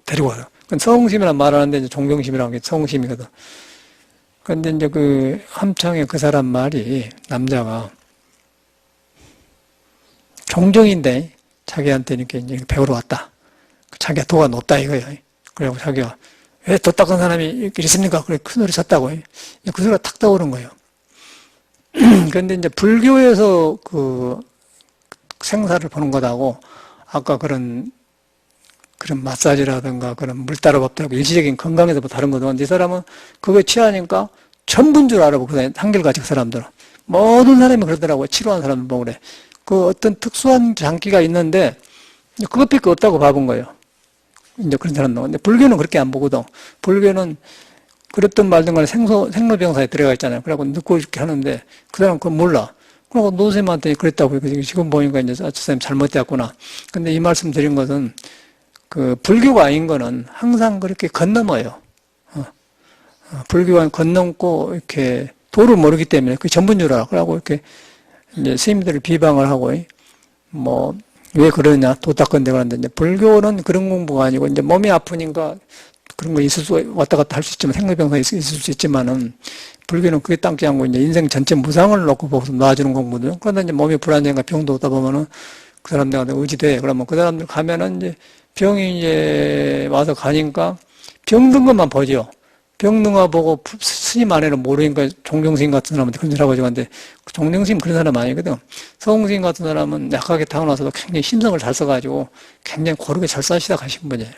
데리고 와요. 서홍 스님이란 말하는데 이제 존경심이라는 게 서홍 스님이거든. 그런데 이제 그 함창의 그 사람 말이 남자가 종정인데 자기한테 이렇게 이제 배우러 왔다. 자기가 도가 높다 이거예요. 그래고 자기가 왜 도 닦은 사람이 이렇게 있습니까? 그래 큰 소리 쳤다고. 그 소리가 탁 떠오른 거예요. 그런데 이제 불교에서 그 생사를 보는 것하고 아까 그런 마사지라든가 그런 물 따라 밥다고 일시적인 건강에서 뭐 다른 거든. 이 사람은 그거에 취하니까 전부인 줄 알아보고 한결같이 그 사람들은 모든 사람이 그러더라고요. 치료한 사람들 보고 그래. 그 어떤 특수한 장기가 있는데 그것밖에 없다고 봐본 거예요. 이제 그런 사람도. 근데 불교는 그렇게 안 보거든. 불교는 그랬던 말든 간에 생로병사에 들어가 있잖아요. 그래갖고 늦고 이렇게 하는데 그 사람은 그건 몰라. 그러고 노쌤한테 그랬다고. 지금 보니까 이제 저 선생님 잘못되었구나. 근데 이 말씀 드린 것은 그 불교가 아닌 거는 항상 그렇게 건너머요. 불교가 건넘고 이렇게 도를 모르기 때문에 그게 전부인 줄 알아. 그러고 이렇게 이제 스님들을 비방을 하고 뭐 왜 그러냐 도 닦은데 그러는데 이제 불교는 그런 공부가 아니고 이제 몸이 아프니까 그런 거 있을 수 왔다 갔다 할 수 있지만 생로병사 있을 수 있지만은 불교는 그게 땅지 않고 이제 인생 전체 무상을 놓고 보고서 놔주는 공부거든요. 그런데 이제 몸이 불안정인가 병도 오다 보면은 그 사람들한테 의지돼. 그러면 그 사람들 가면은 이제 병이 이제 와서 가니까 병든 것만 보죠. 병든 거 보고 스님 안에는 모르니까 종경스님 같은 사람한테 그런 소리 하고 하는데 종경스님 그런 사람 아니거든. 서홍스님 같은 사람은 약하게 타고나서도 굉장히 심성을 잘 써가지고 굉장히 고르게 잘 싸시다 가신 분이에요.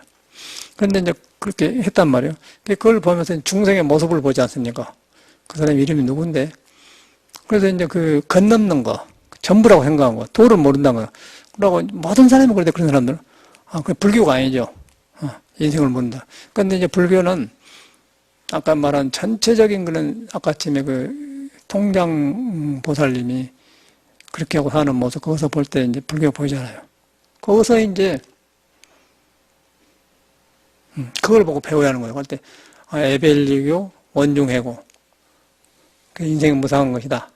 그런데 이제 그렇게 했단 말이에요. 그걸 보면서 중생의 모습을 보지 않습니까? 그 사람 이름이 누군데? 그래서 이제 그 건넘는 거, 전부라고 생각한 거, 도를 모른다는 거. 그러고 모든 사람이 그런데 그런 사람들은 그 불교가 아니죠. 인생을 모른다. 그런데 이제 불교는 아까 말한 전체적인 그런 아까쯤에 그 통장 보살님이 그렇게 하고 사는 모습 거기서 볼 때 이제 불교가 보이잖아요. 거기서 이제 그걸 보고 배워야 하는 거예요. 그럴 때 에벨리교 원중해고 그 인생은 무상한 것이다.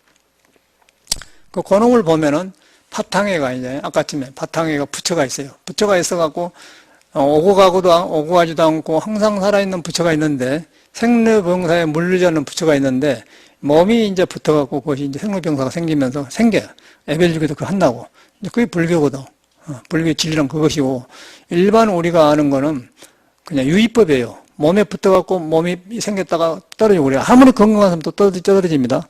그 곤혹을 보면은 파탕해가 이제 아까쯤에 파탕해가 부처가 있어요. 부처가 있어갖고 오고 가지도 않고 항상 살아있는 부처가 있는데 생로병사에 물리지 않는 부처가 있는데 몸이 이제 붙어갖고 그것이 이제 생로병사가 생기면서 생겨요. 에벨주기도 그거 한다고. 그게 불교거든. 불교의 진리는 그것이고 일반 우리가 아는 거는 그냥 유의법이에요. 몸에 붙어갖고 몸이 생겼다가 떨어지고 그래요. 아무리 건강한 사람도 떨어집니다.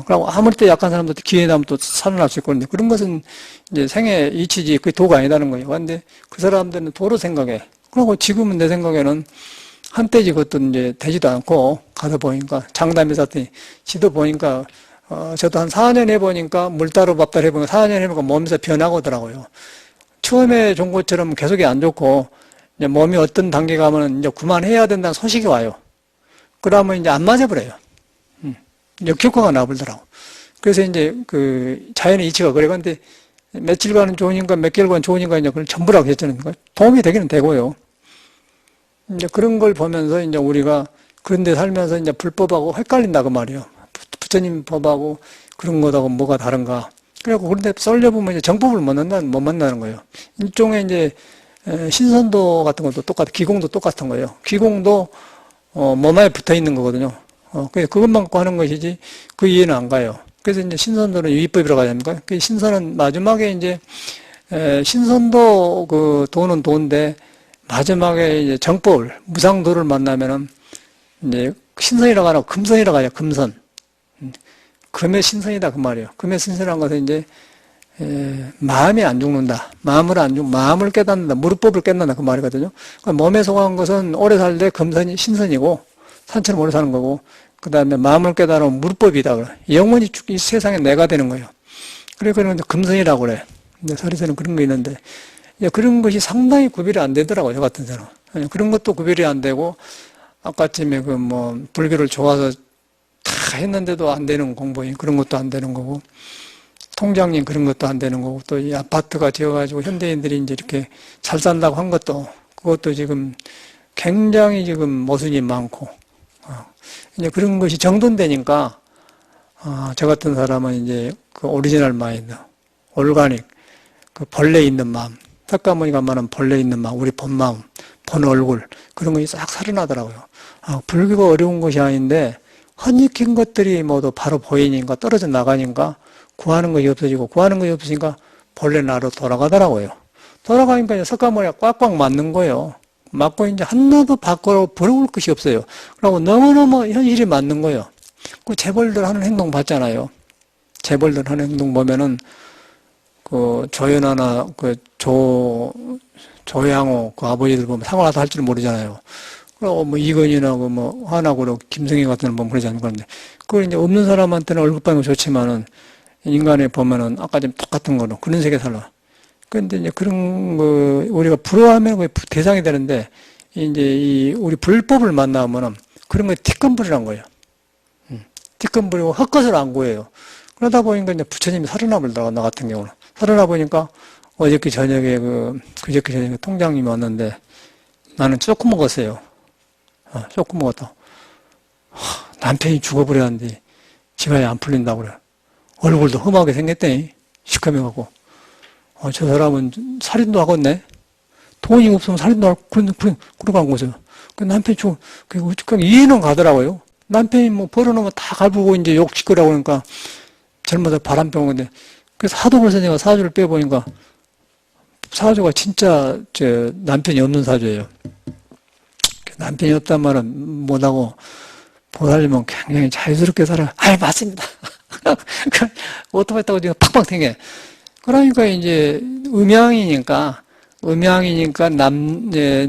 그리고 아무리 또 약한 사람도 기회에 나면 또 살아날 수 있고 그런데 그런 것은 이제 생의 이치지 그게 도가 아니다는 거예요. 근데 그 사람들은 도로 생각해. 그리고 지금은 내 생각에는 한때지 그것도 이제 되지도 않고 가서 보니까 장담이 샀더니 지도 보니까 저도 한 4년 해보니까 물 따로 밥 따로 해보니까 4년 해보니까 몸에서 변화가 오더라고요. 처음에 좋은 것처럼 계속이 안 좋고 이제 몸이 어떤 단계 가면 이제 그만해야 된다는 소식이 와요. 그러면 이제 안 맞아버려요. 역효과가 나버리더라고. 그래서 이제 그 자연의 이치가 그래. 근데 며칠간은 좋으니까 몇 개월간 좋으니까 이제 그걸 전부라고 했잖아요. 도움이 되기는 되고요. 이제 그런 걸 보면서 이제 우리가 그런 데 살면서 이제 불법하고 헷갈린다 그 말이에요. 부처님 법하고 그런 것하고 뭐가 다른가. 그래갖고 그런데 썰려보면 이제 정법을 못 만나는 거예요. 일종의 이제 신선도 같은 것도 기공도 똑같은 거예요. 기공도 몸에 붙어 있는 거거든요. 그래서 그것만 갖고 하는 것이지 그 이해는 안 가요. 그래서 이제 신선도는 유의법이라고 하지 않습니까? 그 신선은 마지막에 이제 신선도 그 도는 도인데 마지막에 이제 정법을 무상도를 만나면은 이제 신선이라고 하나 금선이라고 하죠. 금선. 금의 신선이다 그 말이에요. 금의 신선이라는 것은 이제 마음이 안 죽는다. 마음을 깨닫는다. 무릇법을 깨닫는다 그 말이거든요. 그러니까 몸에 속한 것은 오래 살 때 금선이 신선이고 산처럼 오래 사는 거고 그 다음에 마음을 깨달으면 무릇법이다 그래. 영원히 이 세상에 내가 되는 거예요. 그래 그런 금선이라고 그래. 근데 설에서는 그런 거 있는데 그런 것이 상당히 구별이 안 되더라고요. 저 같은 사람. 그런 것도 구별이 안 되고 아까쯤에 그 뭐 불교를 좋아서 다 했는데도 안 되는 공부인 그런 것도 안 되는 거고 통장님 그런 것도 안 되는 거고 또 이 아파트가 지어가지고 현대인들이 이제 이렇게 잘 산다고 한 것도 그것도 지금 굉장히 지금 모순이 많고 이제 그런 것이 정돈되니까 저 같은 사람은 이제 그 오리지널 마인드, 올가닉, 그 본래 있는 마음, 석가모니가 말하는 본래 있는 마음, 우리 본 마음, 본 얼굴 그런 것이 싹 살아나더라고요. 불교가 어려운 것이 아닌데 헛익힌 것들이 모두 바로 보이니까 떨어져 나가니까 구하는 것이 없어지고 구하는 것이 없으니까 본래 나로 돌아가더라고요. 돌아가니까 이제 석가모니가 꽉꽉 맞는 거예요. 맞고 이제 하나도 밖으로 버려올 것이 없어요. 그리고 너무너무 현실이 맞는 거예요. 그 재벌들 하는 행동 봤잖아요. 재벌들 하는 행동 보면은 그 조연아나 그 조양호 그 아버지들 보면 상관하다 할 줄 모르잖아요. 그리고 뭐 이건희나 뭐 하나고 김승희 같은 놈 보면 그러지 않는 건데 그걸 이제 없는 사람한테는 얼굴 빠는 거 좋지만은 인간에 보면은 아까 좀 똑같은 거로 그런 세계 살아. 그런데 이제 그런 거 우리가 부러워하면 그 대상이 되는데 이제 우리 불법을 만나면은 그런 거 티끌부리란 거예요. 티끌부리고 헛것을 안 구해요. 그러다 보니까 이제 부처님이 살아나 버리더라고 나 같은 경우는 살아나 보니까 어저께 저녁에 그저께 저녁에 통장님이 왔는데 나는 조금 먹었어요. 조금 먹었다. 남편이 죽어버렸는데 지갑이 안 풀린다고 그래. 얼굴도 험하게 생겼더니 시커매갖고. 저 사람은 살인도 하겠네? 돈이 없으면 살인도 하고, 그러고 한 거죠. 그 남편이 그냥 이해는 가더라고요. 남편이 뭐 벌어놓으면 다 갈구고 이제 욕 시끄라고 그러니까 젊어서 바람 펴온 건데, 그래서 하도 벌써 내가 사주를 빼보니까 사주가 진짜 남편이 없는 사주예요. 남편이 없단 말은 못하고, 보살님은 굉장히 자유스럽게 살아. 맞습니다. 오토바이 타고 지금 팍팍 튕겨. 그러니까 이제 음양이니까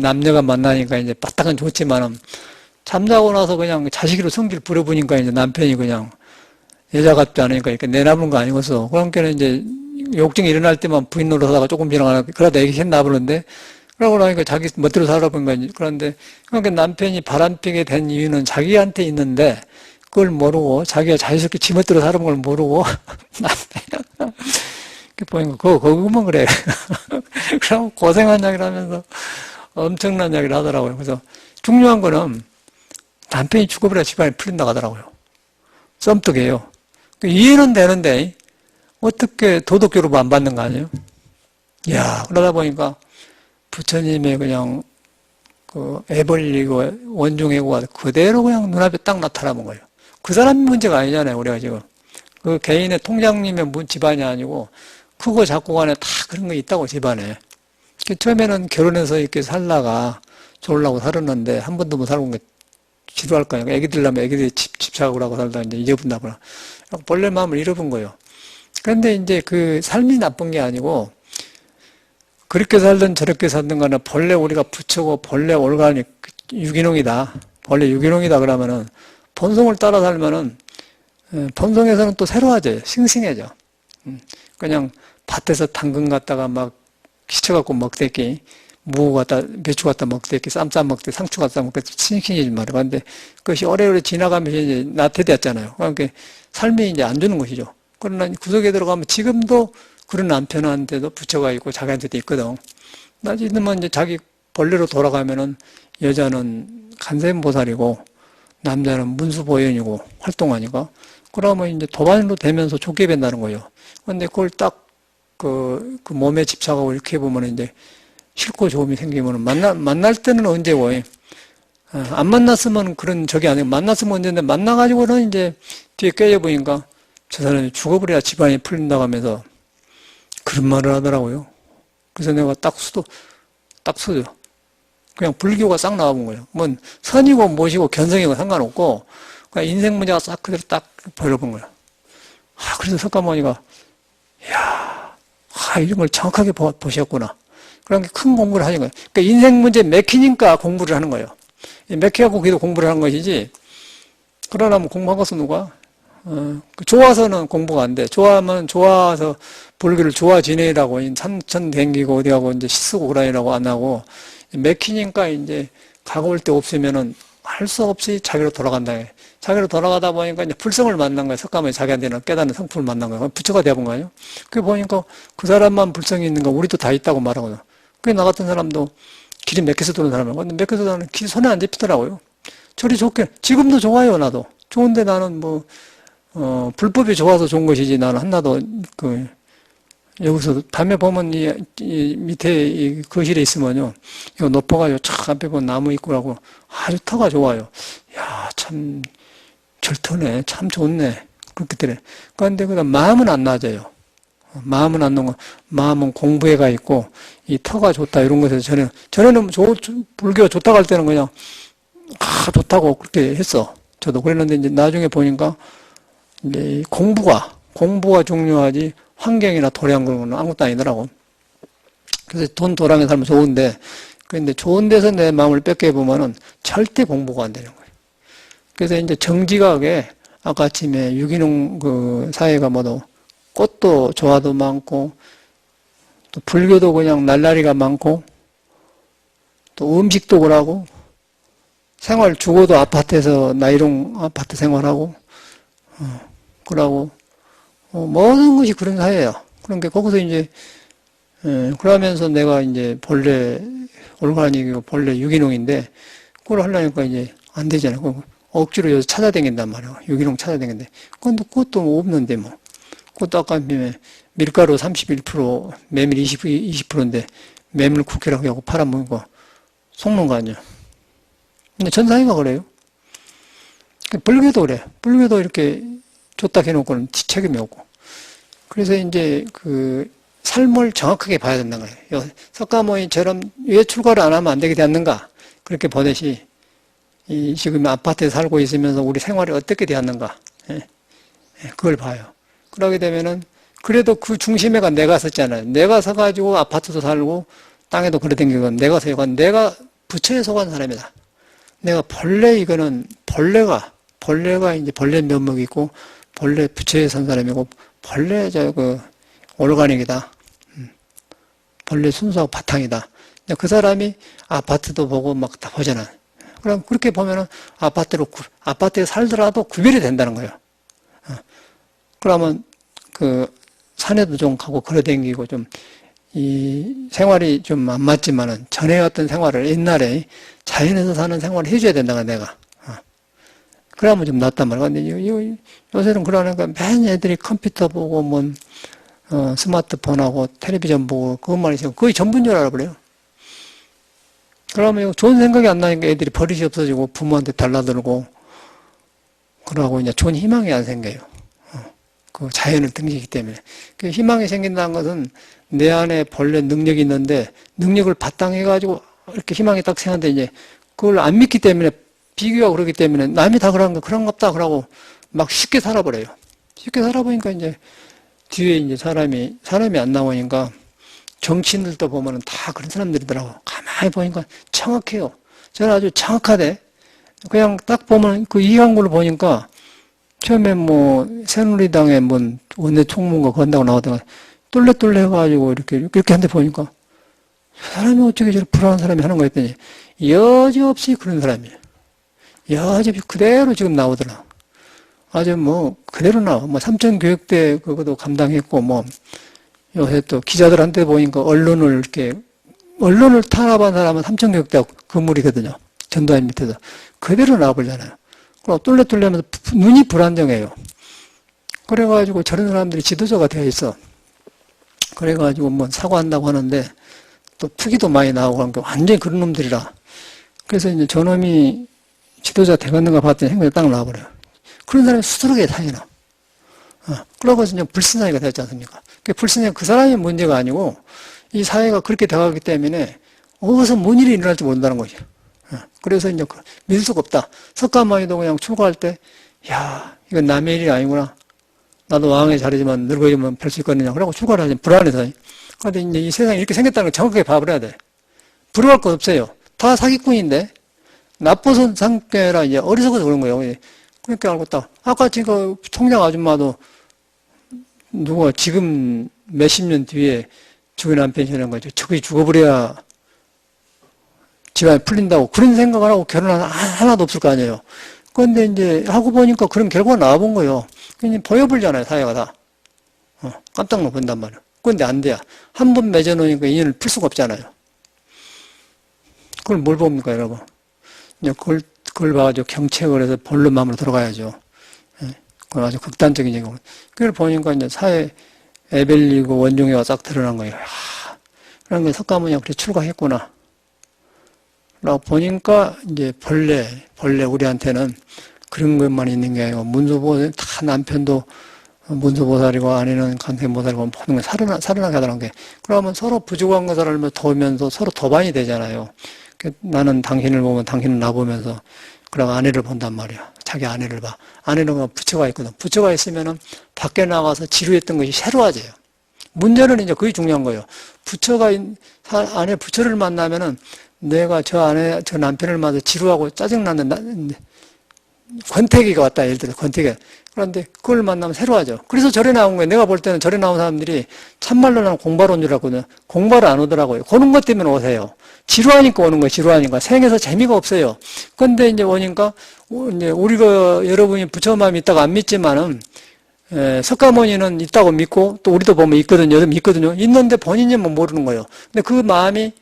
남녀가 만나니까 이제 바닥은 좋지만은 잠자고 나서 그냥 자식으로 성질 부려보니까 이제 남편이 그냥 여자 같지 않으니까 이렇게 내놔본 거 아니겠어. 그러니까 이제 욕정이 일어날 때만 부인 노릇하다가 조금 지나가다 그러다 애기 셋 낳아보는데 그러고 나니까 자기 멋대로 살아본 거지. 그런데 그러니까 남편이 바람피게 된 이유는 자기한테 있는데 그걸 모르고 자기가 자유스럽게 지 멋대로 살아본 걸 모르고 남편 보니까 그거만 그래. 그럼 고생한 이야기를 엄청난 이야기를 하더라고요. 그래서 중요한 거는 남편이 죽어버려야 집안이 풀린다고 하더라고요. 썸뜩해요. 이해는 되는데 어떻게 도덕교육 안 받는 거 아니에요? 이야, 그러다 보니까 부처님의 그냥 그 애벌리고 원중애고가 그대로 그냥 눈앞에 딱 나타나는 거예요. 그 사람 문제가 아니잖아요, 우리가 지금. 그 개인의 통장님의 집안이 아니고 크고 작고 간에 다 그런 거 있다고, 집안에. 처음에는 결혼해서 이렇게 살다가 좋으려고 살았는데 한 번도 못 살고 지루할 거 아니에요. 애기들 나면 애기들이 집착하고 살다가 이제 잊어본다 보나. 본래 마음을 잃어본 거예요. 그런데 이제 그 삶이 나쁜 게 아니고 그렇게 살든 저렇게 살든 간에 본래 우리가 부처고 본래 올가니 유기농이다. 본래 유기농이다 그러면은 본성을 따라 살면은 본성에서는 또 새로워져요. 싱싱해져. 그냥 밭에서 당근 갖다가 막 시쳐갖고 먹대기, 무 갖다, 배추 갖다 먹대기, 쌈 먹대, 상추 갖다 먹대, 싱싱해진 말이에요. 근데 그것이 오래오래 지나가면서 이제 나태되었잖아요. 그러니까 삶이 이제 안 주는 것이죠. 그러나 구석에 들어가면 지금도 그런 남편한테도 부처가 있고 자기한테도 있거든. 나중에는 이제 자기 본래로 돌아가면은 여자는 간센보살이고 남자는 문수보현이고 활동하니까 그러면 이제 도반으로 되면서 좋게 된다는 거예요. 근데 그걸 딱 그 몸에 집착하고 이렇게 보면 이제 싫고 좋음이 생기면 만날 때는 언제고, 안 만났으면 그런 적이 아니고 만났으면 언제인데 만나가지고는 이제 뒤에 깨져보니까 저 사람이 죽어버려야 집안이 풀린다고 하면서 그런 말을 하더라고요. 그래서 내가 딱 서죠. 그냥 불교가 싹 나와본 거예요. 뭐 선이고 못이고 견성이고 상관없고 그냥 인생 문제가 싹 그대로 딱 보여본 거예요. 그래서 석가모니가 이런 걸 정확하게 보셨구나. 그런 게 큰 공부를 하는 거예요. 그러니까 인생 문제 맥히니까 공부를 하는 거예요. 맥혀갖고 그래도 공부를 하는 것이지. 그러나 뭐 공부한 것은 누가? 좋아서는 공부가 안 돼. 좋아서 불교를 좋아 지내라고 산천 댕기고 어디 가고 이제 시 쓰고 그러느라고 안 하고 맥히니까 이제 가고올 데 없으면은 할 수 없이 자기로 돌아간다. 자기로 돌아가다 보니까 이제 불성을 만난 거예요. 석가모니 자기한테는 깨닫는 성품을 만난 거예요. 부처가 되어본 거예요. 그게 보니까 그 사람만 불성이 있는 거 우리도 다 있다고 말하거든요. 그게 나 같은 사람도 길이 맥혀서 도는 사람이에요. 근데 맥혀서 도는 길이 손에 안 잡히더라고요. 저리 좋게. 지금도 좋아요, 나도. 좋은데 나는 불법이 좋아서 좋은 것이지 나는 하나도 여기서 밤에 보면 이 밑에 이 거실에 있으면요. 이거 높아가지고 촥 앞에 보면 나무 있고라고 아주 터가 좋아요. 야, 참 절터네. 참 좋네. 그렇게 되네. 그런데 그다음 마음은 안 낮아요. 마음은 안 낮고 마음은 공부에 가 있고 이 터가 좋다 이런 것에서 전에는 불교 좋다고 할 때는 그냥 좋다고 그렇게 했어. 저도 그랬는데 이제 나중에 보니까 이제 공부가 중요하지 환경이나 도량 그런 건 아무것도 아니더라고. 그래서 돈 도량에 살면 좋은데, 그런데 좋은 데서 내 마음을 뺏게 보면은 절대 공부가 안 되는 거예요. 그래서 이제 정지각에 아까 아침에 유기농 그 사회가 꽃도 조화도 많고, 또 불교도 그냥 날라리가 많고, 또 음식도 그러고, 생활 죽어도 아파트에서 나이롱 아파트 생활하고, 그러고, 모든 것이 그런 사회예요. 그러니까 거기서 이제, 그러면서 내가 이제 본래 올가닉이고 본래 유기농인데, 그걸 하려니까 이제 안 되잖아요. 억지로 여기서 찾아다닌단 말이에요. 유기농 찾아다니는데. 근데 그것도 없는데 뭐. 그것도 아까 밀가루 31%, 메밀 20%인데, 메밀 쿠키라고 하고 팔아먹고, 속는 거 아니에요. 근데 전 사회가 그래요. 불교도 그래. 불교도 이렇게 좋다 해놓고는 책임이 없고. 그래서 이제 삶을 정확하게 봐야 된다는 거예요. 석가모니처럼 왜 출가를 안 하면 안 되게 되었는가? 그렇게 보듯이, 지금 아파트에 살고 있으면서 우리 생활이 어떻게 되었는가? 그걸 봐요. 그러게 되면은, 그래도 그 중심에가 내가 섰잖아요. 내가 서가지고 아파트도 살고, 땅에도 걸어 댕기고, 내가 서고, 내가 부처에 속한 사람이다. 내가 본래가 이제 본래 면목이 있고, 본래 부처에 선 사람이고, 본래 올가닉이다. 본래 순수하고 바탕이다. 그 사람이 아파트도 보고 막 다 보잖아. 그럼 그렇게 보면은 아파트에 살더라도 구별이 된다는 거예요. 그러면 산에도 좀 가고 걸어다니고 이 생활이 좀 안 맞지만은 전에 어떤 생활을 옛날에 자연에서 사는 생활을 해줘야 된다고 내가. 그러면 좀 낫단 말이야. 근데 요새는 그러니까 맨 애들이 컴퓨터 보고, 스마트폰하고 텔레비전 보고, 그것만 있으면 거의 전부인 줄 알아버려요. 그러면 좋은 생각이 안 나니까 애들이 버릇이 없어지고, 부모한테 달라들고, 그러고 이제 좋은 희망이 안 생겨요. 그 자연을 등지기 때문에. 그 희망이 생긴다는 것은 내 안에 본래 능력이 있는데, 능력을 바탕해가지고, 이렇게 희망이 딱 생겼는데, 이제, 그걸 안 믿기 때문에, 비교가 그러기 때문에, 남이 다 그런갑다, 그러고, 막 쉽게 살아버려요. 쉽게 살아보니까 이제, 뒤에 이제 사람이 안 나오니까, 정치인들도 보면은 다 그런 사람들이더라고. 가만히 보니까 정확해요. 저는 아주 정확하대. 그냥 딱 보면 그 이한구를 보니까, 처음에 새누리당의 원내 총무가 건다고 나오다가, 똘레똘레 해가지고 이렇게 한데 보니까, 사람이 어떻게 저렇게 불안한 사람이 하는 거 했더니, 여지없이 그런 사람이에요. 여지없이 그대로 지금 나오더라. 아주 그대로 나와. 삼천교육대 그것도 감당했고, 요새 또 기자들한테 보니까 언론을 탄압한 사람은 삼천교육대 건물이거든요. 전두환 밑에서. 그대로 나와버리잖아요. 그럼 똘레똘레 하면서 눈이 불안정해요. 그래가지고 저런 사람들이 지도자가 되어 있어. 그래가지고 사과한다고 하는데, 또 투기도 많이 나오고 하니까 완전히 그런 놈들이라. 그래서 이제 저놈이 지도자 되겠는가 봤더니 행동이 딱 나와버려요. 그런 사람이 수두룩하게 다니나. 그러고 이제 불신자가 되었지 않습니까? 불신자가 그 사람이 문제가 아니고, 이 사회가 그렇게 돼가기 때문에, 어디서 뭔 일이 일어날지 모른다는 거죠. 그래서 이제 믿을 수가 없다. 석가모니도 그냥 출가할 때, 야, 이건 남의 일이 아니구나. 나도 왕의 자리지만 늙어지면 뵐 수 있거든요. 그러고 출가를 하지, 불안해서. 그런데 이제 이 세상이 이렇게 생겼다는 걸 정확하게 봐버려야 돼. 부러워할 것 없어요. 다 사기꾼인데, 나쁜 상태라 이제 어리석어서 그런 거예요. 그렇게 알고 딱. 아까 지금 총장 아줌마도 누가 지금 몇십 년 뒤에 죽은 남편이라는 거죠. 저기 죽어버려야 집안이 풀린다고 그런 생각을 하고 결혼하는 하나도 없을 거 아니에요. 그런데 이제 하고 보니까 그런 결과가 나와본 거예요. 그냥 보여버리잖아요, 사회가 다. 깜짝 놀란단 말이에요. 그런데 안 돼요. 한 번 맺어놓으니까 인연을 풀 수가 없잖아요. 그걸 뭘 봅니까, 여러분? 이제 그걸 봐가지고 경책을 해서 본론 마음으로 들어가야죠. 그건 아주 극단적인 얘기고. 그걸 보니까 이제 사회 에벨리고 원종이가 싹 드러난 거예요. 그런 게 석가모니가 그렇게 출가했구나. 라고 보니까 이제 본래 우리한테는 그런 것만 있는 게 아니고 문수보살 다 남편도 문수보살이고 아내는 관세음보살이고 모든 게 살아나게 하더라는 게 그러면 서로 부족한 것을 알면 도우면서 서로 도반이 되잖아요. 나는 당신을 보면 당신은 나 보면서 그러고 아내를 본단 말이야. 자기 아내를 봐. 아내는 부처가 있거든. 부처가 있으면은 밖에 나가서 지루했던 것이 새로워져요. 문제는 이제 그게 중요한 거예요. 아내 부처를 만나면은 내가 저 남편을 만나서 지루하고 짜증나는 권태기가 왔다. 예를 들어 권태기가. 그런데 그걸 만나면 새로워져. 그래서 절에 나온 거예요. 내가 볼 때는 절에 나온 사람들이 참말로 나는 공부하러 온 줄 알았거든요. 공부하러 안 오더라고요. 그런 것 때문에 오세요. 지루하니까 오는 거예요. 지루하니까. 생에서 재미가 없어요. 그런데 이제 오니까 이제 우리가 여러분이 부처 마음이 있다고 안 믿지만은 석가모니는 있다고 믿고 또 우리도 보면 있거든요. 있거든요. 있는데 본인이 모르는 거예요. 근데 그 마음이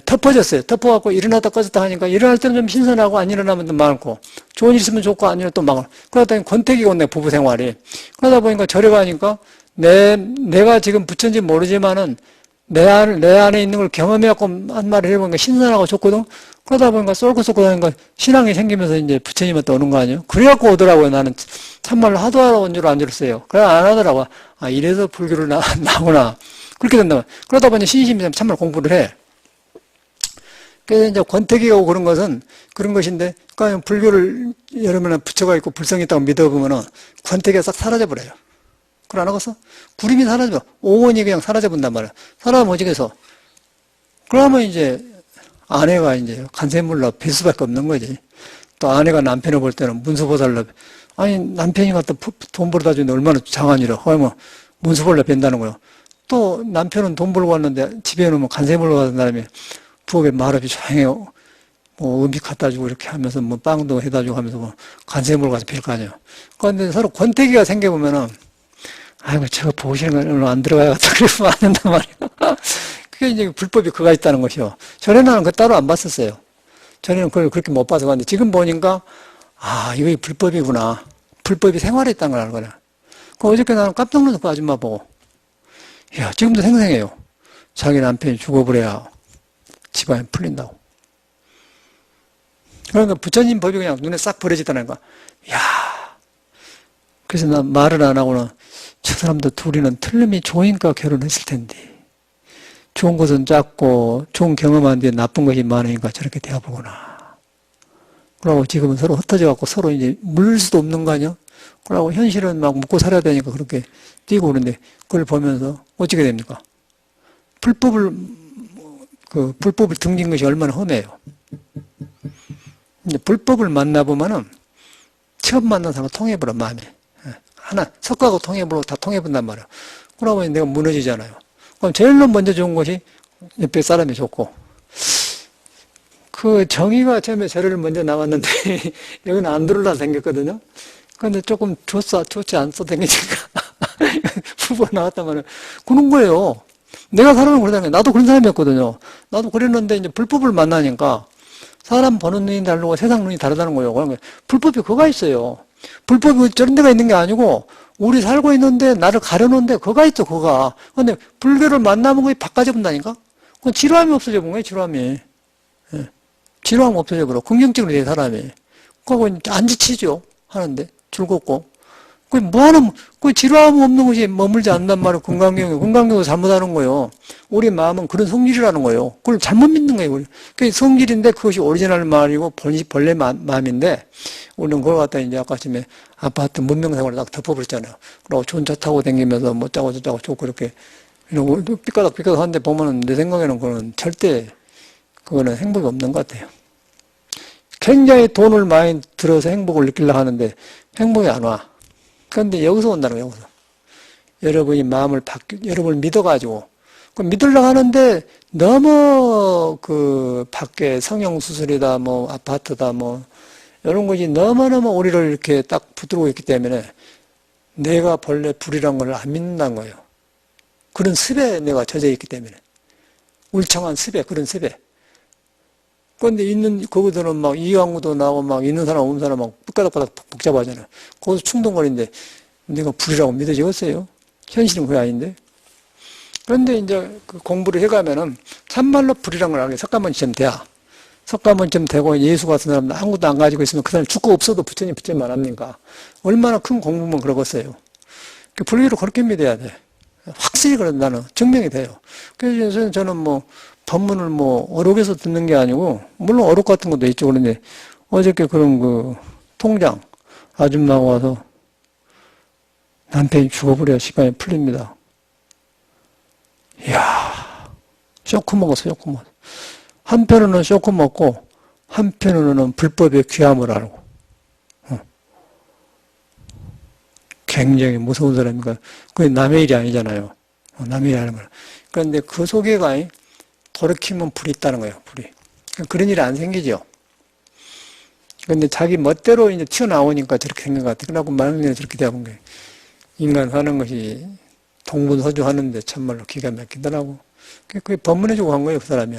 덮어졌어요. 덮어갖고 일어났다 꺼졌다 하니까 일어날 때는 좀 신선하고 안 일어나면 좀 많고 좋은 일 있으면 좋고 안 일어나면 또 많고 그러다 보니 권태기가 온네 부부 생활이. 그러다 보니까 절에 가니까 내가 지금 부처인지 모르지만은 내 안에 있는 걸 경험해갖고 한 말을 해보니까 신선하고 좋거든. 그러다 보니까 쏠고 다니까 신앙이 생기면서 이제 부처님한테 오는 거 아니에요? 그래갖고 오더라고요. 나는 참말로 하도 하러 온 줄 안 들었어요. 그래 안 하더라고. 아 이래서 불교를 나구나. 그렇게 된다. 그러다 보니 신심이 참말로 공부를 해. 그래서 이제 권태기가 오고 그런 것은 그런 것인데, 그러니까 불교를 여러분은 부처가 있고 불성이 있다고 믿어보면은 권태기가 싹 사라져버려요. 그걸 안 하겠어? 구름이 사라져. 오온이 그냥 사라져본단 말이야. 사라져버리겠어. 그러면 이제 아내가 이제 간세물로 뵐 수밖에 없는 거지. 또 아내가 남편을 볼 때는 문수보살로, 아니, 남편이 갖다 돈 벌어다 주는데 얼마나 장한이라. 그러면 문수보살로 뵌다는 거예요. 또 남편은 돈 벌고 왔는데 집에 놓으면 간세물로 가는 사람이 부엌에 말없이 조용해요. 음식 갖다 주고 이렇게 하면서 빵도 해다 주고 하면서 간세물 가서 빌 거 아니에요. 그런데 서로 권태기가 생겨보면은, 아이고, 저거 보고 싶은 거 안 들어가야겠다. 그러면 안 된단 말이에요. 그게 이제 불법이 그가 있다는 것이요. 전에는 그거 따로 안 봤었어요. 전에는 그걸 그렇게 못 봐서 갔는데 지금 보니까, 아, 이거 불법이구나. 불법이 생활했다는 걸 알거나. 그 어저께 나는 깜짝 놀라서 그 아줌마 보고, 야, 지금도 생생해요. 자기 남편이 죽어버려야 집안이 풀린다고. 그러니까 부처님 법이 그냥 눈에 싹 버려지다는 거야. 야, 그래서 난 말을 안 하고는 저 사람도 둘이는 틀림이 좋으니까 결혼했을 텐데. 좋은 것은 작고 좋은 경험한 뒤에 나쁜 것이 많으니까 저렇게 되어보구나. 그러고 지금은 서로 흩어져 갖고 서로 이제 물릴 수도 없는 거 아니야? 그러고 현실은 막 먹고 살아야 되니까 그렇게 뛰고 오는데 그걸 보면서 어떻게 됩니까? 불법을 등진 것이 얼마나 험해요. 이제 불법을 만나보면은 처음 만난 사람과 통해버려, 마음에. 하나, 석가하고 통해보고 다 통해본단 말이야. 그러면 내가 무너지잖아요. 그럼 제일로 먼저 좋은 것이 옆에 사람이 좋고, 그 정의가 처음에 저를 먼저 나왔는데, 여기는 안 들어올라 생겼거든요. 근데 조금 좋지 않소 생기니까, 후보 나왔단 말이에요. 그런 거예요. 내가 사람을 그러다니, 나도 그런 사람이었거든요. 나도 그랬는데, 이제 불법을 만나니까, 사람 보는 눈이 다르고 세상 눈이 다르다는 거예요. 그러니까 불법이 그거가 있어요. 불법이 저런 데가 있는 게 아니고, 우리 살고 있는데, 나를 가려놓는데, 그거가 있어, 그거가. 근데, 불교를 만나면 거의 바꿔져 본다니까? 그건 지루함이 없어져 본 거예요, 지루함이. 예. 지루함 없어져 버려. 긍정적으로 돼, 사람이. 그거 안 지치죠, 하는데. 즐겁고. 그 지루함 없는 것이 머물지 않는단 말이에요, 건강경을 잘못하는 거예요. 우리 마음은 그런 성질이라는 거예요. 그걸 잘못 믿는 거예요. 그 성질인데 그것이 오리지널 말이고 본래 마음인데, 우리는 그걸 갖다 이제 아까쯤에 아파트 문명생활을 딱 덮어버렸잖아요. 그리고 좋은 차 타고 다니면서 뭐 짜고 저짜고 좋고 이렇게, 이러고 삐까닥 하는데 보면은 내 생각에는 그거는 절대, 그거는 행복이 없는 것 같아요. 굉장히 돈을 많이 들어서 행복을 느끼려고 하는데 행복이 안 와. 그런데 여기서 온다는 거예요, 여기서. 여러분이 여러분을 믿어가지고. 믿으려고 하는데 너무 밖에 성형수술이다, 아파트다, 이런 것이 너무너무 우리를 이렇게 딱 붙들고 있기 때문에 내가 본래 불이란 걸 안 믿는다는 거예요. 그런 습에 내가 젖어 있기 때문에. 울창한 습에, 그런 습에. 그런데 거기서는 이왕구도 나오고 있는 사람 없는 사람 삐까닥빠닥 복잡하잖아요. 거기서 충동거리는데 내가 불이라고 믿어지겠어요? 현실은 그게 아닌데. 그런데 이제 공부를 해가면은 참말로 불이란 걸 알게 석가모니처럼 돼야. 석가모니처럼 되고 예수 같은 사람은 아무것도 안 가지고 있으면 그 사람이 죽고 없어도 부처님 안 합니까? 얼마나 큰 공부면 그러겠어요. 불교를 그렇게 믿어야 돼. 확실히 그런다는 증명이 돼요. 그래서 저는 법문을 어록에서 듣는 게 아니고, 물론 어록 같은 것도 있죠. 그런데 어저께 그런 통장 아줌마가 와서 남편이 죽어버려야 시간이 풀립니다. 이야, 쇼크 먹었어. 한편으로는 쇼크 먹고, 한편으로는 불법의 귀함을 알고. 굉장히 무서운 사람이니까, 그게 남의 일이 아니잖아요. 남의 일이 아닌 거야. 그런데 그 속에가, 돌이키면 불이 있다는 거예요, 불이. 그런 일이 안 생기죠. 그런데 자기 멋대로 이제 튀어나오니까 저렇게 생긴 것 같아요. 그러고 말년에 저렇게 되어본 거예요. 인간 사는 것이 동분서주 하는데 참말로 기가 막히더라고. 그게 법문해주고 한 거예요, 그 사람이.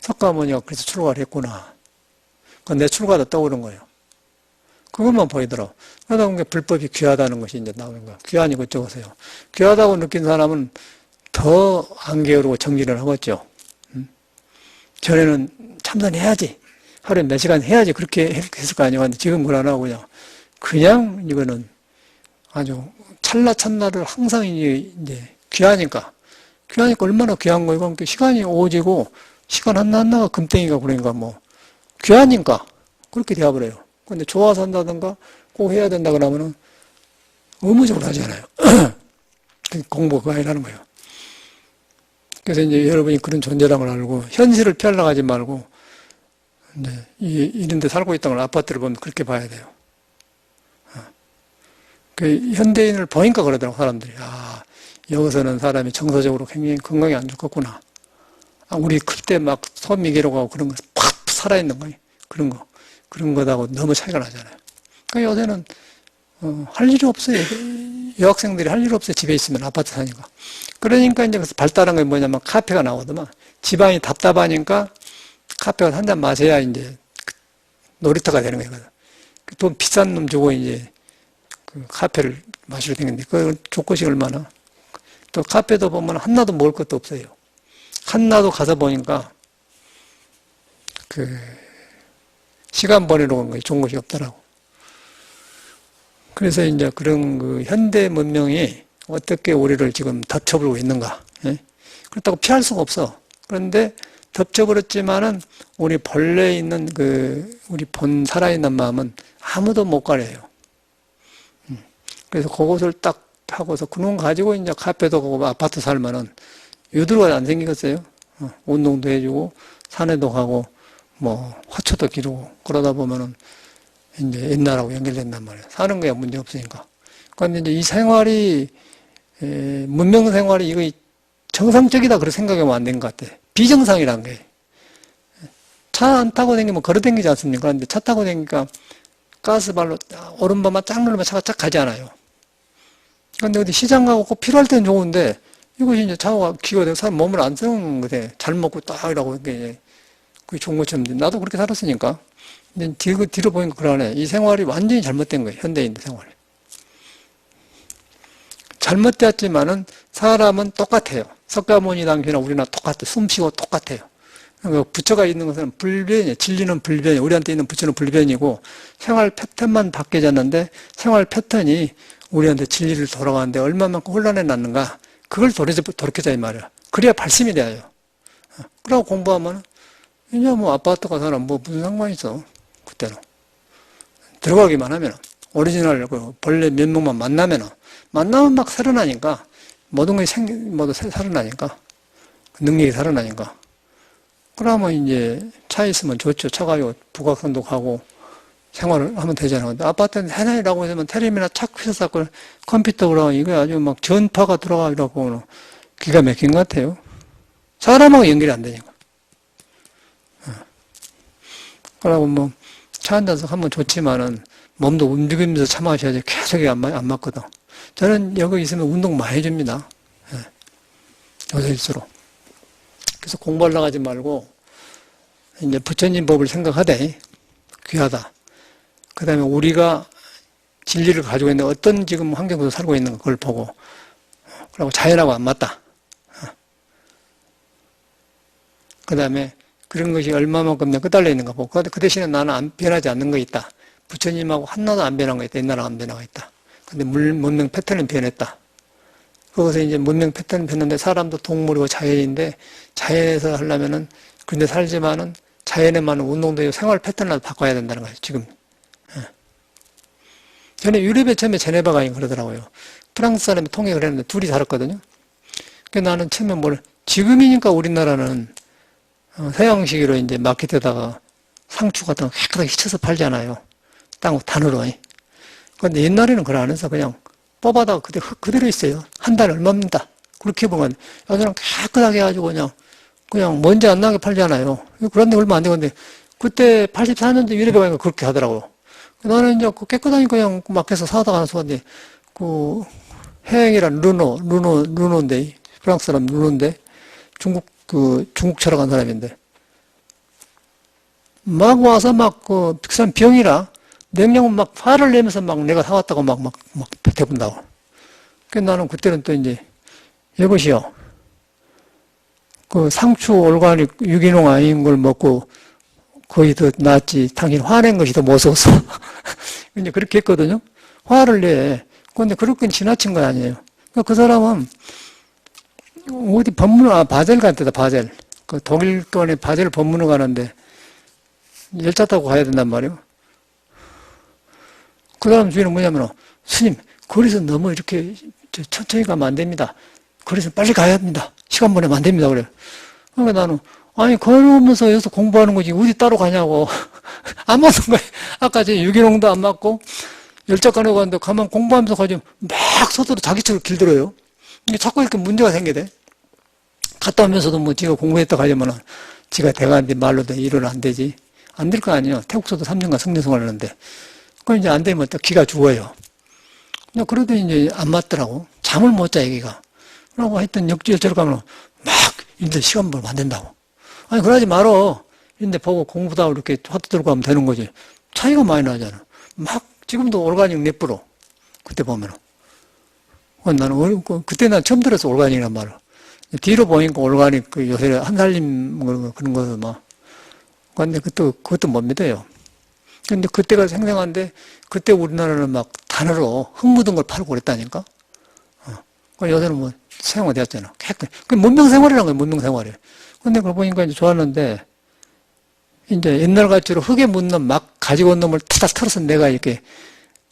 석가모니가 그래서 출가를 했구나. 내 출가도 떠오른 거예요. 그것만 보이더라고. 그러다 보니까 불법이 귀하다는 것이 이제 나오는 거야. 귀하니 그쪽에서요. 귀하다고 느낀 사람은 더 안 게으르고 정진을 하겠죠. 전에는 참선해야지. 하루에 몇 시간 해야지. 그렇게 했을 거 아니에요. 근데 지금 그걸 안 하고 그냥 이거는 아주 찰나찰나를 항상 이제 귀하니까 얼마나 귀한 거예요. 그러니까 시간이 오지고 시간 하나하나가 금땡이가 그러니까 귀하니까 그렇게 되어버려요. 근데 좋아서 한다든가 꼭 해야 된다 그러면은 의무적으로 하잖아요. 공부가 그거 아니라는 거예요. 그래서 이제 여러분이 그런 존재라는 걸 알고 현실을 피하려고 하지 말고 이제 이런 데 살고 있다는 걸 아파트를 보면 그렇게 봐야 돼요. 그 현대인을 보니까 그러더라고 사람들이. 여기서는 사람이 정서적으로 굉장히 건강이 안 좋겠구나. 우리 그때 소미계로 가고 그런 거 팍 살아있는 거예요. 그런 거하고 너무 차이가 나잖아요. 그러니까 요새는 할 일이 없어요. 여학생들이 할 일 없어요. 집에 있으면 아파트 사니까. 그러니까 이제 그래서 발달한 게 뭐냐면 카페가 나오더만. 집안이 답답하니까 카페 가서 한 잔 마셔야 이제 놀이터가 되는 거예요. 돈 비싼 놈 주고 이제 그 카페를 마시러 다니는데 그 조건이 얼마나. 또 카페도 보면 한나도 먹을 것도 없어요. 한나도 가서 보니까 그 시간 보내러 온 거예요. 좋은 곳이 없더라고. 그래서 이제 그런 그 현대 문명이 어떻게 우리를 지금 덮쳐버리고 있는가. 예? 그렇다고 피할 수가 없어. 그런데 덮쳐버렸지만은 우리 본래 있는 그 우리 본 살아있는 마음은 아무도 못 가려요. 그래서 그것을 딱 하고서 그놈 가지고 이제 카페도 가고 아파트 살면은 유두가 안 생기겠어요? 운동도 해주고 산에도 가고 뭐 화초도 기르고 그러다 보면은 이제 옛날하고 연결된단 말이에요. 사는 거야 문제 없으니까. 그런데 이제 이 생활이 문명 생활이 이거 정상적이다 그렇게 생각하면 안 된 것 같아. 비정상이란 게. 차 안 타고 다니면 걸어 다니지 않습니까? 그런데 차 타고 다니니까 가스발로 오른발만 쫙 누르면 차가 쫙 가지 않아요. 그런데 어디 시장 가고 꼭 필요할 때는 좋은데 이것이 이제 차가 기가 되고 사람 몸을 안 쓰는 거대. 잘 먹고 딱 이라고 이게 그게 좋은 것처럼 나도 그렇게 살았으니까. 이제 뒤로 보니까 그러네. 이 생활이 완전히 잘못된 거예요. 현대인들 생활이. 잘못되었지만은 사람은 똑같아요. 석가모니 당시나 우리나 똑같아. 숨쉬고 똑같아요. 그러니까 부처가 있는 것은 불변이에요. 진리는 불변이에요. 우리한테 있는 부처는 불변이고 생활 패턴만 바뀌어졌는데 생활 패턴이 우리한테 진리를 돌아가는데 얼마만큼 혼란해 놨는가. 그걸 돌이켜자 이 말이야. 그래야 발심이 돼요. 그러고 공부하면 이제 뭐 아파트 가서 뭐 무슨 상관이 있어. 그때는. 들어가기만 하면 오리지널 그 본래 면목만 만나면 막 살아나니까 모든 것이 모두 살아나니까 능력이 살아나니까 그러면 이제 차 있으면 좋죠. 차 가지고 북악산도 가고 생활을 하면 되잖아요. 근데 아파트는 해놔라고 하면 텔레비나 착 휘어서 컴퓨터 그러고 이거 아주 막 전파가 들어가라고 기가 막힌 것 같아요. 사람하고 연결이 안 되니까. 그러고 뭐 차 앉아서 하면 좋지만은 몸도 움직이면서 차 마셔야지 계속 안 맞거든. 저는 여기 있으면 운동 많이 해줍니다. 요새일수록. 그래서 공부하려고 하지 말고, 이제 부처님 법을 생각하되, 귀하다. 그 다음에 우리가 진리를 가지고 있는 어떤 지금 환경에서 살고 있는 걸 보고, 그리고 자연하고 안 맞다. 그 다음에 그런 것이 얼마만큼 내가 끄달려 있는가 보고, 그 대신에 나는 변하지 않는 거 있다. 부처님하고 하나도 안 변한 거 있다. 옛날하고 안 변한 거 있다. 근데 문명 패턴은 변했다. 거기서 이제 문명 패턴은 변했는데 사람도 동물이고 자연인데 자연에서 하려면은 근데 살지만은 자연에만은 운동도 생활 패턴을 바꿔야 된다는 거예요. 지금. 전에 유럽에 처음에 제네바가 그러더라고요. 프랑스 사람이 통역을 했는데 둘이 살았거든요. 그래서 나는 처음에 지금이니까 우리나라는 서양식으로 이제 마켓에다가 상추 같은 거 깨끗하게 휘쳐서 팔잖아요. 단으로. 그런데 옛날에는 그걸 안 해서 그냥 뽑아다가 그대로 있어요. 한 달에 얼마입니다. 그렇게 보면 요새는 깨끗하게 해가지고 그냥 먼지 안 나게 팔잖아요. 그런데 얼마 안 되는데 그때 84년도 유럽에 가니까 그렇게 하더라고요. 나는 이제 깨끗하니까 그냥 마켓에서 사다가 하나 쏘는데 그 해영이란 르노인데 프랑스 사람 르노인데 중국 차로 간 사람인데 막 와서 그 사람 병이라 냉장고 막 화를 내면서 막 내가 사왔다고 막 대본다고. 그래서 나는 그때는 또 이제 이것이요. 그 상추 올가닉 유기농 아닌 걸 먹고 거의 더 낫지. 당신 화낸 것이 더 무서워서. 이제 그렇게 했거든요. 화를 내. 그런데 그렇게 지나친 거 아니에요. 그 사람은 어디 바젤 갔다, 바젤. 그 독일권에 바젤 법문을 가는데 열차 타고 가야 된단 말이에요. 그 다음 주인은 뭐냐면, 스님, 거리서 너무 이렇게 천천히 가면 안 됩니다. 거리서 빨리 가야 합니다. 시간 보내면 안 됩니다. 그래요. 그러니까 나는, 아니, 걸으면서 여기서 공부하는 거지, 어디 따로 가냐고. 안 맞는 거예요. 아까 제 유기농도 안 맞고, 열차간에 갔는데 가만 공부하면서 가지, 막 서두로 자기처럼 길들어요. 이게 자꾸 이렇게 문제가 생기대. 갔다 오면서도 뭐 지가 공부했다 가려면은, 지가 대가한테 말로도 일은 안 되지. 안 될 거 아니에요. 태국서도 3년간 성대생활을 하는데. 그럼 이제 안 되면 또 기가 죽어요. 그래도 이제 안 맞더라고. 잠을 못 자, 애기가. 그러고 하여튼 열차로 가면 막, 이제 시간 벌면 안 된다고. 아니, 그러지 말어. 근데 보고 공부다 이렇게 화두 들고 가면 되는 거지. 차이가 많이 나잖아. 막, 지금도 올가닉 넷부로. 그때 보면은. 나는, 그때 난 처음 들었어, 올가닉이란 말을. 뒤로 보니까 올가닉, 요새 한살림, 그런 거서 막. 근데 그것도 못 믿어요. 근데 그때가 생생한데, 그때 우리나라는 막 단어로 흙 묻은 걸 팔고 그랬다니까? 요새는 뭐, 사용화되었잖아. 그 문명생활이라는 거예요, 문명생활이. 근데 그걸 보니까 이제 좋았는데, 이제 옛날 같이로 흙에 묻는 막 가지고 온 놈을 타닥 털어서 내가 이렇게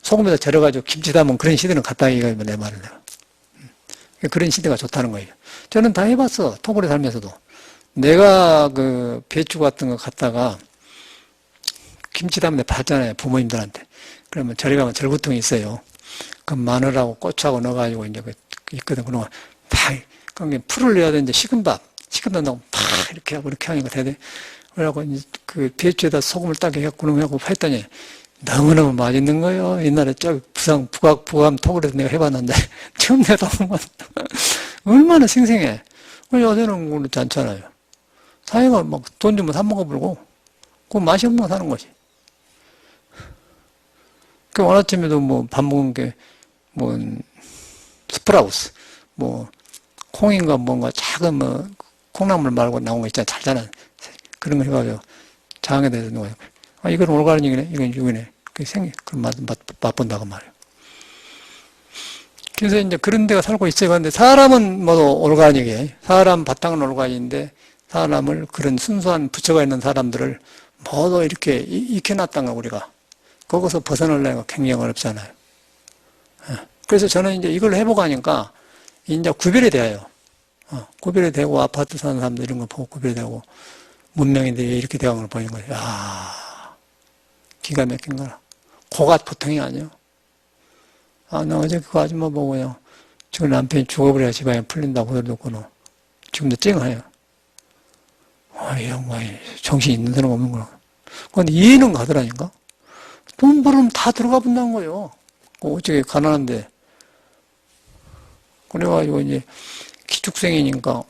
소금에다 절여가지고 김치 담은 그런 시대는 갔다 이거 내 말을 내가. 그런 시대가 좋다는 거예요. 저는 다 해봤어. 토굴에 살면서도. 내가 그 배추 같은 거 갖다가 김치 담은 데 봤잖아요. 부모님들한테. 그러면 저리 가면 절구통이 있어요. 그 마늘하고 고추하고 넣어가지고 이제 있거든. 그러면 팍, 그게 풀을 내야 되는데 식은밥 넣고 팍 이렇게 하고 이렇게 하니까 되대. 그래갖고 이제 그 배추에다 소금을 딱 해갖고 그러고 했더니 너무너무 맛있는 거예요. 옛날에 부감 토굴에서 내가 해봤는데 처음 내가 해본 건 얼마나 생생해. 요새는 그렇지 않잖아요. 사회가 막 돈 주면 사 먹어보고 그 맛이 없는 거 사는 거지. 그 오늘 아침에도 뭐 밥 먹은 게 뭐 스프라우스 뭐 콩인가 뭔가 작은 뭐 콩나물 말고 나온 거 있잖아. 잘 자란 그런 거 해가지고 장에 대해서 누가 이건 올가닉이네, 이건 육이네. 그런 맛본다고 말이에요. 그래서 이제 그런 데가 살고 있어요. 그런데 사람은 모두 올가닉이에요. 사람 바탕은 올가닉인데 사람을 그런 순수한 부처가 있는 사람들을 모두 이렇게 익혀놨던 거 우리가. 거기서 벗어나려니까 굉장히 어렵잖아요. 그래서 저는 이제 이걸 해보고 하니까 이제 구별이 돼요. 구별이 되고 아파트 사는 사람들 이런 거 보고 구별이 되고 문명인들이 이렇게 대한 걸 보는 거예요. 야, 기가 막힌 거라. 고가 보통이 아니요. 나 어제 그거 아줌마 보고요. 지금 남편이 죽어버려야 집안이 풀린다고 그걸 듣고는 지금도 찡해요. 이 양반이 정신이 있는 사람 없는구나. 근데 이해는 가더라니까. 돈 벌으면 다 들어가 본다는 거예요. 어떻게 가난한데. 그래가지고 이제 기축생이니까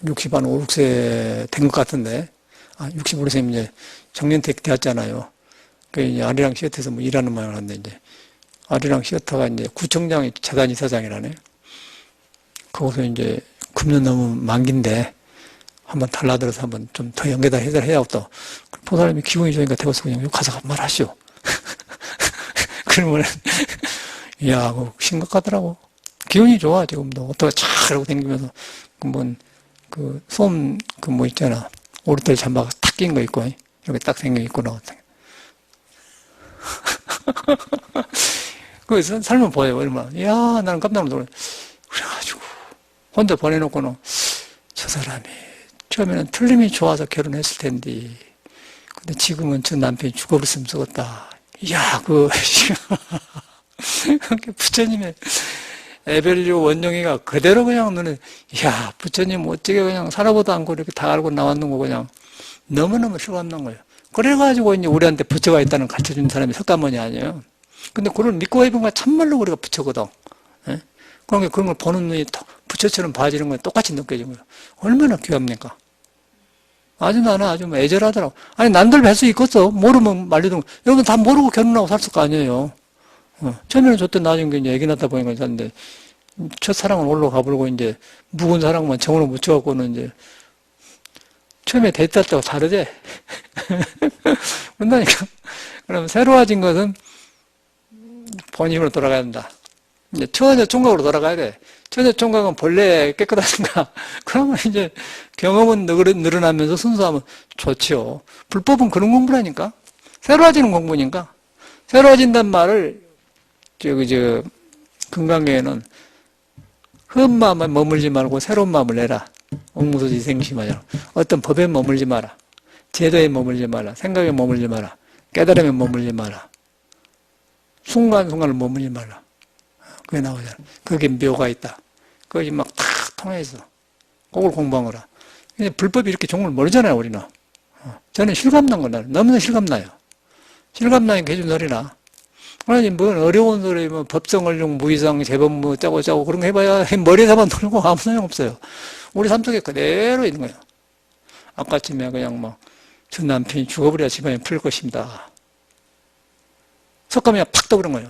60, 한 5, 6세 된 것 같은데, 65세면 이제 정년퇴 되었잖아요. 그 이제 아리랑 시어터에서 뭐 일하는 모양을 하는데, 이제 아리랑 시어터가 이제 구청장이 재단 이사장이라네. 거기서 이제 금년 넘으면 만기인데, 한번 달라들어서 한번 좀 더 연계다 해야 또. 그 사람이 기분이 좋으니까 대고서 그냥 욕하서 말하시오. 그러면, 이야, 그거 심각하더라고. 기분이 좋아, 지금도. 어떻게 차, 이러고 다니면서, 뭐 있잖아. 오리털 잠바가 탁 낀 거 있고, 이렇게 딱 생겨 있고, 나왔다. 그래서 살면 보여요, 얼마나. 이야, 나는 깜짝 놀라. 그래가지고, 혼자 보내놓고는, 저 사람이, 처음에는 틀림이 좋아서 결혼했을 텐데, 근데 지금은 저 남편이 죽어버렸으면 쓰겠다. 이야, 부처님의 에벨류 원영이가 그대로 그냥 눈에, 이야, 부처님 어떻게 그냥 살아보도 않고 이렇게 다 알고 나왔는 거 그냥 너무너무 실감난 거예요. 그래가지고 이제 우리한테 부처가 있다는 가르쳐준 사람이 석가모니 아니에요. 근데 그걸 믿고 해본 건 참말로 우리가 부처거든. 예? 그러니까 그런 걸 보는 눈이 부처처럼 봐지는 건 똑같이 느껴지는 거예요. 얼마나 귀합니까? 아주 나는 아주 애절하더라고. 아니, 남들 뵐 수 있겠어. 모르면 말리던 거. 여러분 다 모르고 결혼하고 살수 거 아니에요. 처음에는 좋대 나중에 이제 애기 낳다 보니까 있었는데, 첫사랑은 올로 가버리고 이제, 묵은 사랑만 정으로 묻혀갖고는 이제, 처음에 데이트할 때가 다르지? 그런다니까. 그럼 새로워진 것은 본인으로 돌아가야 된다. 이제 처녀 총각으로 돌아가야 돼. 처녀 총각은 본래 깨끗하신가? 그러면 이제 경험은 늘어나면서 순수하면 좋지요. 불법은 그런 공부라니까. 새로워지는 공부니까. 새로워진단 말을 금강경에는 흠 마음에 머물지 말고 새로운 마음을 내라. 옥무소지 생심하잖아. 어떤 법에 머물지 마라. 제도에 머물지 마라. 생각에 머물지 마라. 깨달음에 머물지 마라. 순간순간을 머물지 말라. 그게 나오잖아. 그게 묘가 있다. 그것이 막 탁 통해서 그걸 공부한 거라. 근데 불법이 이렇게 종을 모르잖아요, 우리는. 저는 실감난 거나 너무나 실감나요. 실감나니까 해준 소리나. 아니, 뭐, 어려운 소리, 뭐, 법성을용, 무이상, 재범, 뭐, 짜고 그런 거 해봐야 머리에 잡아 놀고 아무 소용 없어요. 우리 삶 속에 그대로 있는 거예요. 아까쯤에 그냥 뭐, 저 남편이 죽어버려야 집안이 풀릴 것입니다. 촉감이 팍 떠오른 거예요.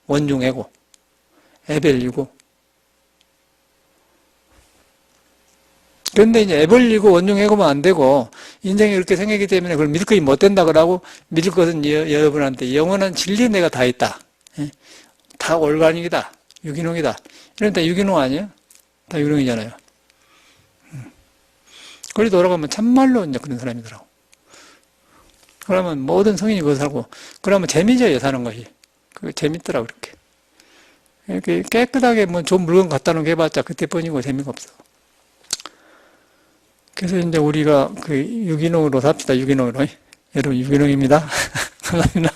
원중애고, 애벌리고. 그런데 이제 애벌리고 원중애고면 안 되고, 인생이 이렇게 생기기 때문에 그걸 믿을 것이 못 된다 그러고, 믿을 것은 여러분한테 영원한 진리 내가 다 있다. 다 올가닉이다. 유기농이다. 이러니까 유기농 아니에요? 다 유기농이잖아요. 거기 돌아가면 참말로 이제 그런 사람이더라고. 그러면 모든 성인이 그거 살고, 그러면 재미져요, 사는 것이. 그게 재밌더라고, 그렇게. 이렇게 깨끗하게 뭐 좋은 물건 갖다 놓은 게 해봤자 그때뿐이고 재미가 없어. 그래서 이제 우리가 그 유기농으로 삽시다, 유기농으로. 여러분, 유기농입니다. 감사합니다.